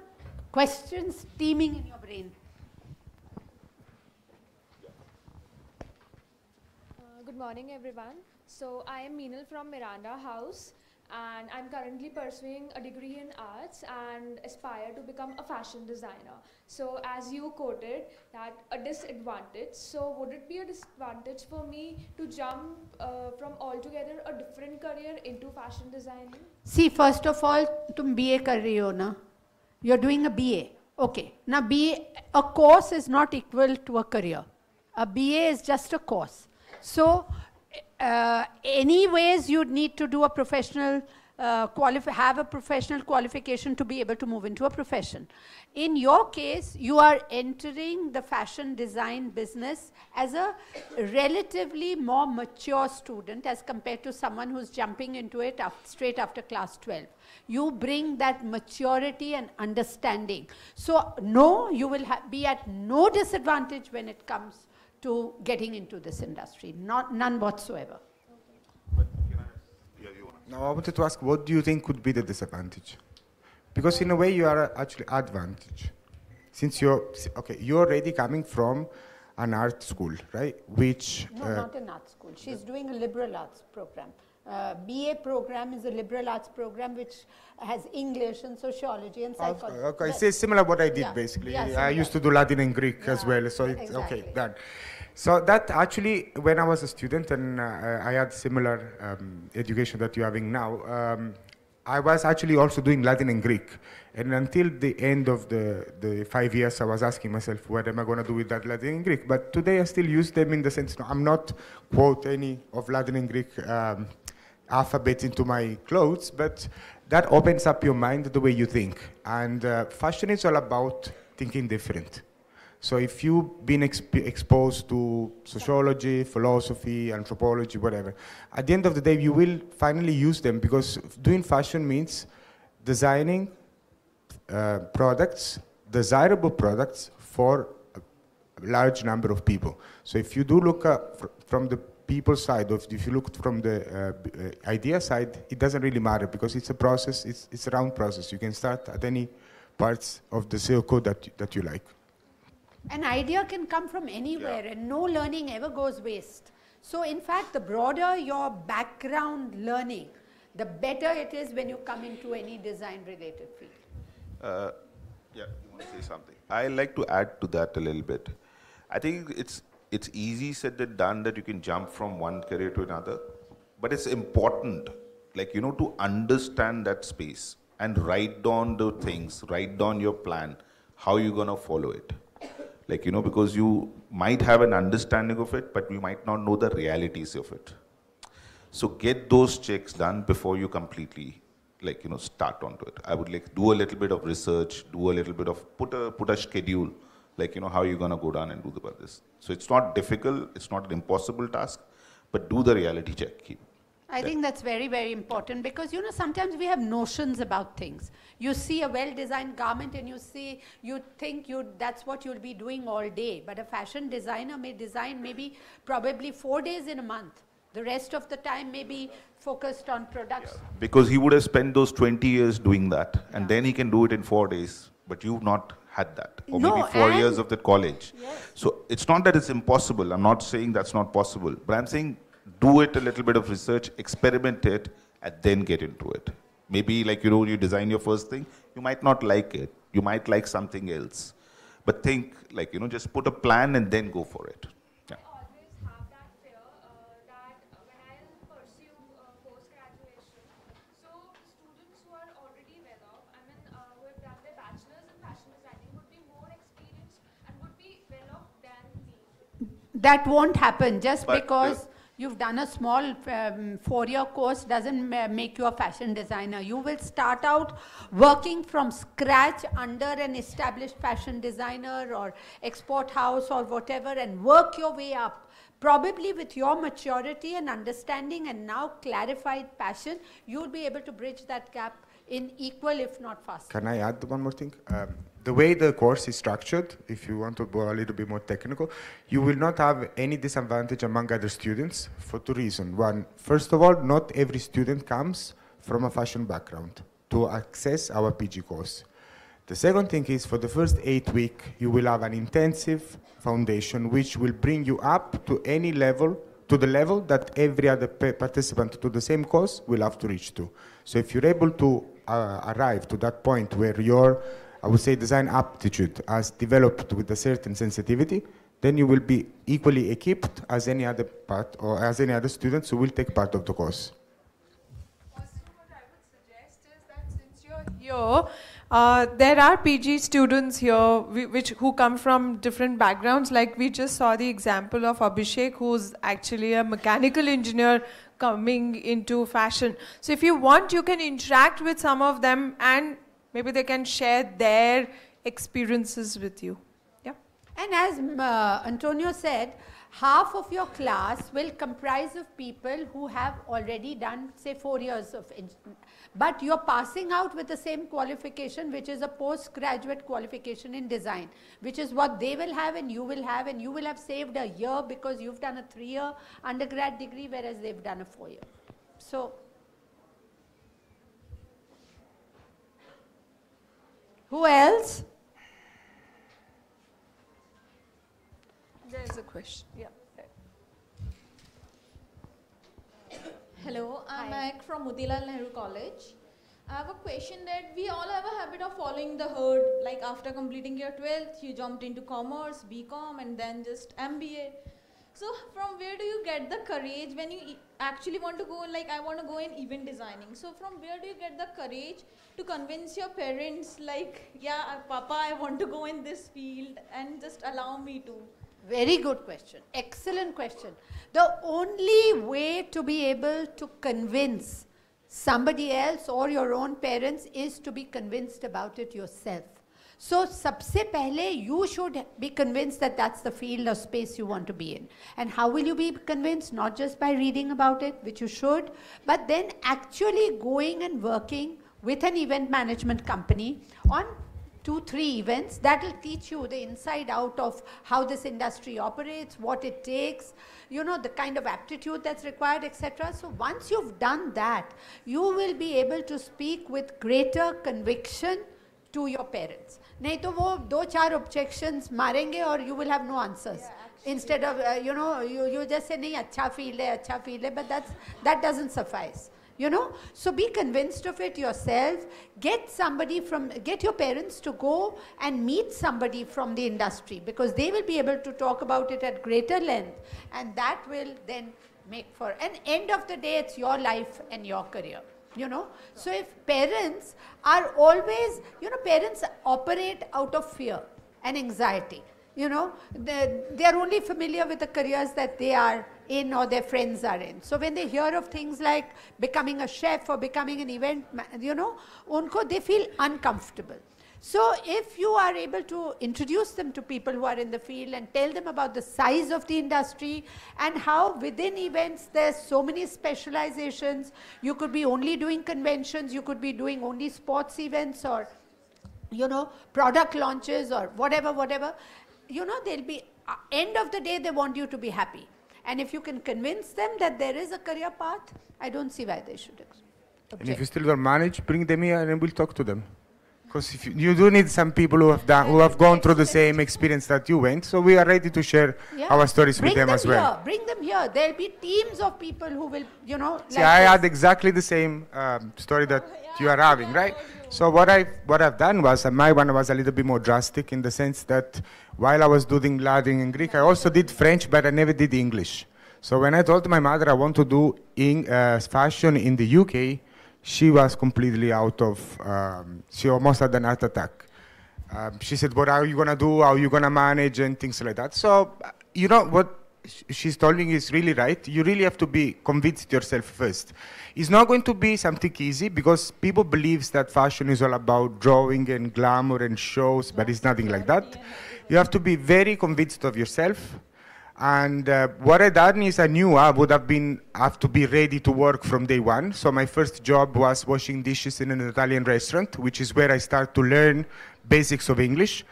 questions steaming in your brain. Good morning, everyone. So I am Meenal from Miranda House, and I'm currently pursuing a degree in arts and aspire to become a fashion designer. So as you quoted that a disadvantage, so would it be a disadvantage for me to jump from altogether a different career into fashion designing? See, first of all, तुम BA कर रही हो ना? You're doing a BA. Okay. Now, a course is not equal to a career. A BA is just a course. So, anyways, you'd need to do a professional, have a professional qualification to be able to move into a profession. In your case, you are entering the fashion design business as a relatively more mature student as compared to someone who's jumping into it straight after class 12. You bring that maturity and understanding. So, no, you will be at no disadvantage when it comes to getting into this industry, none whatsoever. Now I wanted to ask, what do you think could be the disadvantage? Because in a way you are actually advantage. Since you're already coming from an art school, right? Which no, not an art school. She's doing a liberal arts program. BA program is a liberal arts program which has English and sociology and psychology. Okay, it's similar what I did basically. I used to do Latin and Greek as well, so it's okay, done. So that actually, when I was a student and I had similar education that you're having now, I was actually also doing Latin and Greek. And until the end of the 5 years, I was asking myself, what am I going to do with that Latin and Greek? But today I still use them in the sense, no, I'm not quote any of Latin and Greek alphabet into my clothes, but that opens up your mind the way you think. And fashion is all about thinking different. So if you've been exposed to sociology, philosophy, anthropology, whatever, at the end of the day, you will finally use them, because doing fashion means designing products, desirable products for a large number of people. So if you do look from the people side, or if you look from the idea side, it doesn't really matter, because it's a process, it's a round process. You can start at any parts of the CEO code that you like. An idea can come from anywhere, and no learning ever goes waste. So in fact, the broader your background learning, the better it is when you come into any design related field. Yeah, you want to say something? I like to add to that a little bit. I think it's easy said than done that you can jump from one career to another, but it's important, like, to understand that space and write down the things, write down your plan, how you're going to follow it. Like, because you might have an understanding of it, but you might not know the realities of it. So get those checks done before you completely, start onto it. I would do a little bit of research, do a little bit of, put a schedule, how you're going to go down and do this. So it's not difficult, it's not an impossible task, but do the reality check. I think that's very, very important, because, sometimes we have notions about things. You see a well-designed garment and you think that's what you'll be doing all day. But a fashion designer may design probably 4 days in a month. The rest of the time may be focused on products. Yeah, because he would have spent those 20 years doing that, and then he can do it in 4 days. But you've not had that, or maybe 4 years of that college. Yes. So it's not that it's impossible. I'm not saying that's not possible, but I'm saying do it a little bit of research, experiment it, and then get into it. Maybe you design your first thing, you might not like it. You might like something else. But think, just put a plan and then go for it. Yeah. I always have that fear that when I pursue post-graduation, so students who are already well off, who have done their bachelor's in fashion designing would be more experienced and would be well off than me. That won't happen just because you've done a small 4-year course doesn't make you a fashion designer. You will start out working from scratch under an established fashion designer or export house or whatever, and work your way up. Probably with your maturity and understanding and now clarified passion, you'll be able to bridge that gap in equal, if not faster. Can I add one more thing? The way the course is structured, if you want to go a little bit more technical, you will not have any disadvantage among other students for 2 reasons. One, first of all, not every student comes from a fashion background to access our PG course. The second thing is, for the first 8 weeks, you will have an intensive foundation which will bring you up to any level, to the level that every other participant to the same course will have to reach to. So if you're able to arrive to that point where your, I would say, design aptitude has developed with a certain sensitivity, then you will be equally equipped as any other part or as any other students who will take part of the course. Also, what I would suggest is that since you're here, there are PG students here who come from different backgrounds. Like we just saw the example of Abhishek, who's actually a mechanical engineer coming into fashion. So if you want, you can interact with some of them and maybe they can share their experiences with you. Yeah. And as Antonio said, half of your class will comprise of people who have already done, say, 4 years of engineering. But you're passing out with the same qualification, which is a postgraduate qualification in design, which is what they will have and you will have, and you will have saved a year because you've done a 3-year undergrad degree, whereas they've done a 4-year. So, who else? There's a question. Yeah. Hello, I'm Mac from Motilal Nehru College. I have a question that we all have a habit of following the herd. Like after completing your 12th, you jumped into commerce, BCom, and then just MBA. So from where do you get the courage when you actually want to go, like I want to go in event designing. So from where do you get the courage to convince your parents like, yeah, Papa, I want to go in this field and just allow me to? Very good question. Excellent question. The only way to be able to convince somebody else or your own parents is to be convinced about it yourself. So, sabse pehle, you should be convinced that that's the field or space you want to be in. And how will you be convinced? Not just by reading about it, which you should, but then actually going and working with an event management company on 2-3 events that will teach you the inside out of how this industry operates, what it takes, you know, the kind of aptitude that's required, etc. So once you've done that, you will be able to speak with greater conviction to your parents. Nahi to wo 2-4 objections marenge or you will have no answers. Yeah, instead of, you know, you just say, nahi, acha field hai, but that doesn't suffice. You know, so be convinced of it yourself. Get your parents to go and meet somebody from the industry because they will be able to talk about it at greater length, and that will then make for an end of the day, it's your life and your career. You know, so if parents are always, you know, parents operate out of fear and anxiety. You know, they are only familiar with the careers that they are in or their friends are in. So when they hear of things like becoming a chef or becoming an event, you know, they feel uncomfortable. So if you are able to introduce them to people who are in the field and tell them about the size of the industry and how within events there's so many specializations, you could be only doing conventions, you could be doing only sports events or, you know, product launches or whatever. You know, they'll be, end of the day, they want you to be happy. And if you can convince them that there is a career path, I don't see why they should object. And if you still don't manage, bring them here and we'll talk to them. Because if you do need some people who have gone through the same experience that you went, so we are ready to share our stories with them as well. Bring them here. There'll be teams of people who will, you know. See, I had exactly the same story that you are having, right? So what I've done was, my one was a little bit more drastic in the sense that while I was doing Latin and Greek, I also did French, but I never did English. So when I told my mother I want to do fashion in the UK, she was completely out of, she almost had an heart attack. She said, what are you going to do? How are you going to manage? And things like that. So, you know, what she's telling is really right. You really have to be convinced yourself first. It's not going to be something easy because people believe that fashion is all about drawing and glamour and shows, but it's nothing like that. You have to be very convinced of yourself. And what I done is I knew I would have to be ready to work from day one. So my first job was washing dishes in an Italian restaurant, which is where I started to learn basics of English.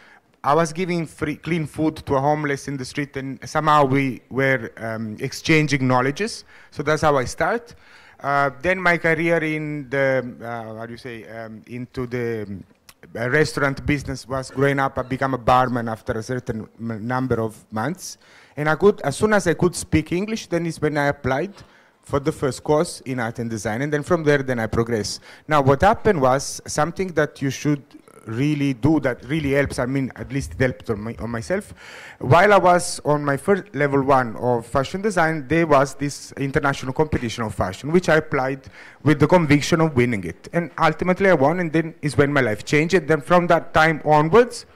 I was giving free clean food to a homeless in the street, and somehow we were exchanging knowledges. So that's how I start. Then my career in the into the restaurant business was growing up. I became a barman after a certain number of months. And as soon as I could speak English, then is when I applied for the first course in art and design. And then from there, then I progressed. Now, what happened was something that you should really do that really helps. I mean, at least it helped on myself. While I was on my first level 1 of fashion design, there was this international competition of fashion, which I applied with the conviction of winning it. And ultimately I won, and then is when my life changed. And then from that time onwards,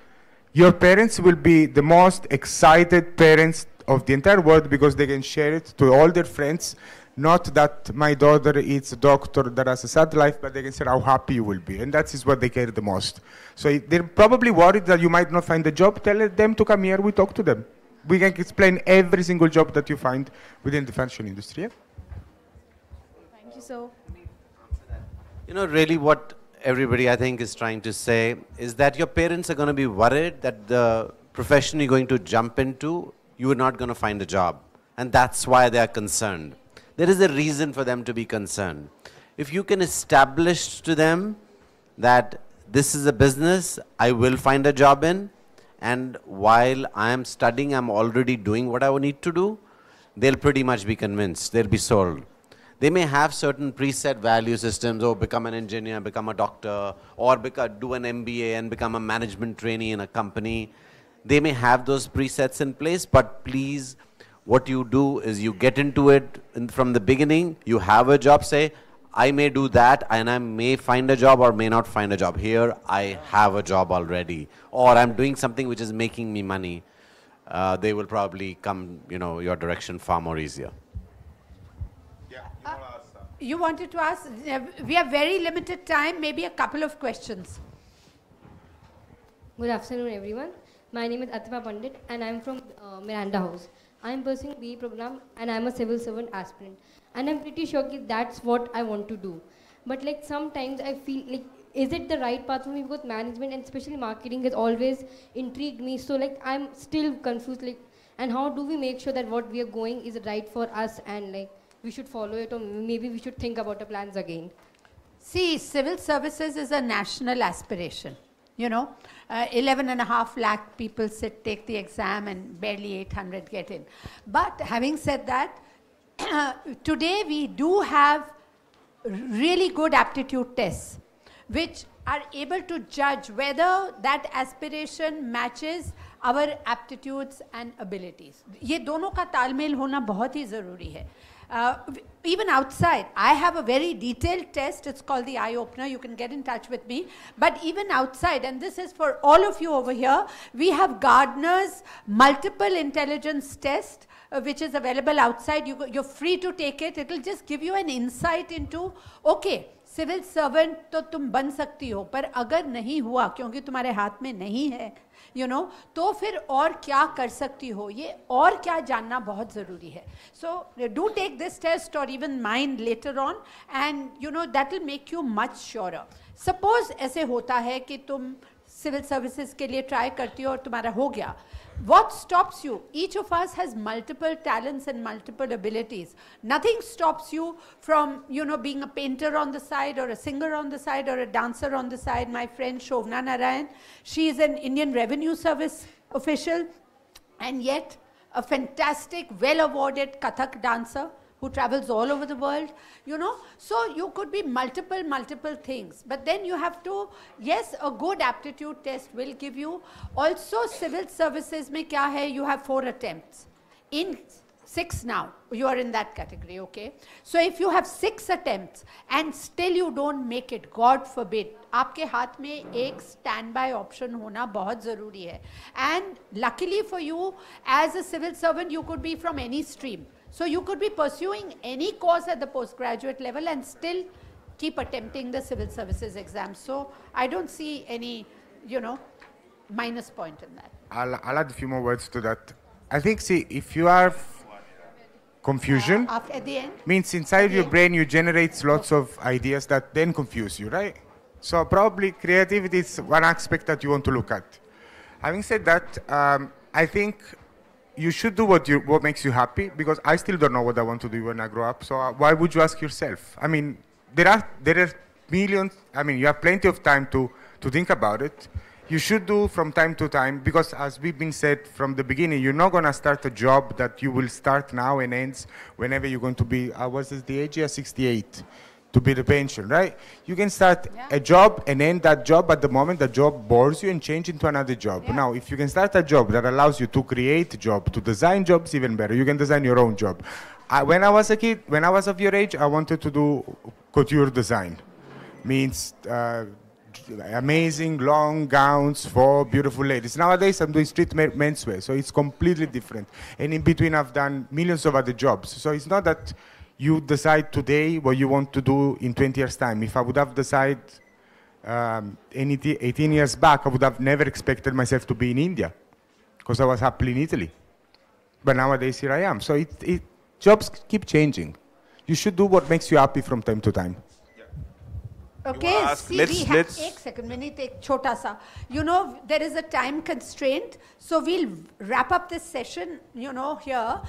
your parents will be the most excited parents of the entire world because they can share it to all their friends. Not that my daughter is a doctor that has a sad life, but they can say how happy you will be. And that is what they care the most. So they're probably worried that you might not find a job. Tell them to come here, we talk to them. We can explain every single job that you find within the fashion industry. Yeah? Thank you so. You know, really what everybody I think is trying to say is that your parents are going to be worried that the profession you're going to jump into, you are not going to find a job. And that's why they are concerned. There is a reason for them to be concerned. If you can establish to them that this is a business I will find a job in, and while I am studying, I'm already doing what I need to do, they'll pretty much be convinced. They'll be sold. They may have certain preset value systems, or become an engineer, become a doctor, or do an MBA and become a management trainee in a company. They may have those presets in place, but please, what you do is you get into it from the beginning, you have a job, say, I may do that and I may find a job or may not find a job. Here, I have a job already, or I'm doing something which is making me money. They will probably come, your direction far more easier. You wanted to ask, we have very limited time, maybe a couple of questions. Good afternoon, everyone. My name is Atima Pandit and I'm from Miranda House. I'm pursuing BE program and I'm a civil servant aspirant. And I'm pretty sure that's what I want to do. But like sometimes I feel like, is it the right path for me? Because management and especially marketing has always intrigued me. So like I'm still confused. Like, and how do we make sure that what we are going is right for us and like we should follow it, or maybe we should think about the plans again? See, civil services is a national aspiration. 11.5 lakh people take the exam and barely 800 get in. But having said that, today we do have really good aptitude tests which are able to judge whether that aspiration matches our aptitudes and abilities. ये दोनों का तालमेल होना बहुत ही ज़रूरी है. Even outside, I have a very detailed test. It's called the Eye Opener. You can get in touch with me. But even outside, and this is for all of you over here, we have Gardner's multiple intelligence test, which is available outside. You're free to take it. It will just give you an insight into, okay, civil servant तो तुम बन सकती हो, पर अगर नहीं हुआ क्योंकि तुम्हारे हाथ में नहीं है, तो फिर और क्या कर सकती हो, ये और क्या जानना बहुत ज़रूरी है. So do take this test or even mine later on, and that will make you much surer. Suppose ऐसे होता है कि तुम सिविल सर्विसेज के लिए ट्राई करती हो और तुम्हारा हो गया. What stops you? Each of us has multiple talents and multiple abilities. Nothing stops you from, being a painter on the side or a singer on the side or a dancer on the side. My friend Shovna Narayan, she is an Indian Revenue Service official and yet a fantastic, well-awarded Kathak dancer who travels all over the world, So you could be multiple things. But then you have to, yes, a good aptitude test will give you. Also, civil services mein kya hai, you have 4 attempts. In 6 now, you are in that category, okay? So if you have 6 attempts and still you don't make it, God forbid, आपके हाथ में एक standby option होना बहुत ज़रूरी है. And luckily for you, as a civil servant, you could be from any stream. So you could be pursuing any course at the postgraduate level and still keep attempting the civil services exams. So I don't see any, you know, minus point in that. I'll add a few more words to that. I think, see, if you are confusion, at the end, means inside your brain you generate lots of ideas that then confuse you, right? So probably creativity is one aspect that you want to look at. Having said that, I think you should do what makes you happy, because I still don't know what I want to do when I grow up. So why would you ask yourself? I mean, there are millions. I mean, you have plenty of time to think about it. You should do from time to time, because as we've been said from the beginning, you're not going to start a job that you will start now and ends whenever you're going to be, what is the age here? 68, to be the pension, right? You can start a job and end that job at the moment the job bores you and change into another job. Now, if you can start a job that allows you to create a job, to design jobs, even better. You can design your own job. When I was a kid, when I was of your age, I wanted to do couture design. Means amazing long gowns for beautiful ladies. Nowadays I'm doing street menswear, so it's completely different. And in between I've done millions of other jobs. So it's not that you decide today what you want to do in 20 years time. If I would have decided 18 years back, I would have never expected myself to be in India, because I was happily in Italy. But nowadays here I am. So jobs keep changing. You should do what makes you happy from time to time. Okay, see, let's एक second, Vineet, एक छोटा सा. You know, there is a time constraint, so we'll wrap up this session, you know, here,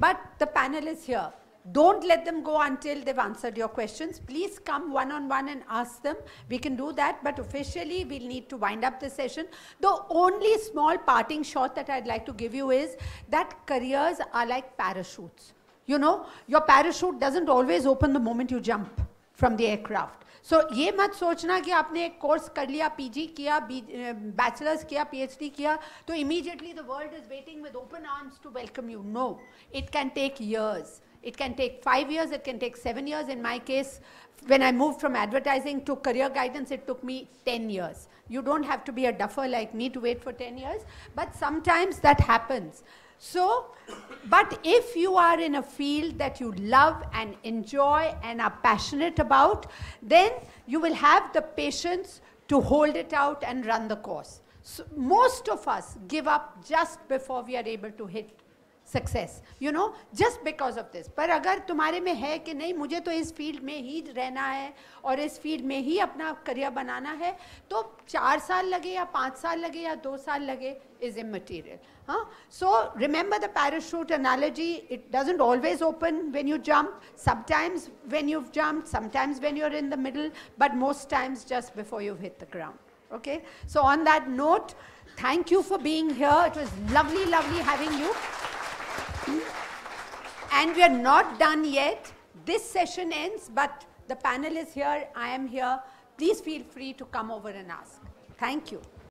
but the panel is here. Don't let them go until they've answered your questions. Please come one-on-one and ask them. We can do that, but officially we'll need to wind up the session. The only small parting shot that I'd like to give you is that careers are like parachutes. You know, your parachute doesn't always open the moment you jump from the aircraft. So ये मत सोचना कि आपने एक course कर लिया, PG किया, bachelors किया, पीएचडी किया, तो immediately the world is waiting with open arms to welcome you. No, it can take years. It can take 5 years, it can take 7 years. In my case, when I moved from advertising to career guidance, it took me 10 years. You don't have to be a duffer like me to wait for 10 years, but sometimes that happens. So, but if you are in a field that you love and enjoy and are passionate about, then you will have the patience to hold it out and run the course. So most of us give up just before we are able to hit success, you know, just because of this. पर अगर तुम्हारे में है कि नहीं, मुझे तो इस फील्ड में ही रहना है और इस फील्ड में ही अपना करियर बनाना है, तो 4 साल लगे या 5 साल लगे या 2 साल लगे is immaterial. So remember the parachute analogy. It doesn't always open when you jump. Sometimes when you've jumped, sometimes when you're in the middle, but most times just before you've hit the ground. Okay? So on that note, thank you for being here. It was lovely, lovely having you. And we are not done yet. This session ends, but the panel is here. I am here. Please feel free to come over and ask. Thank you.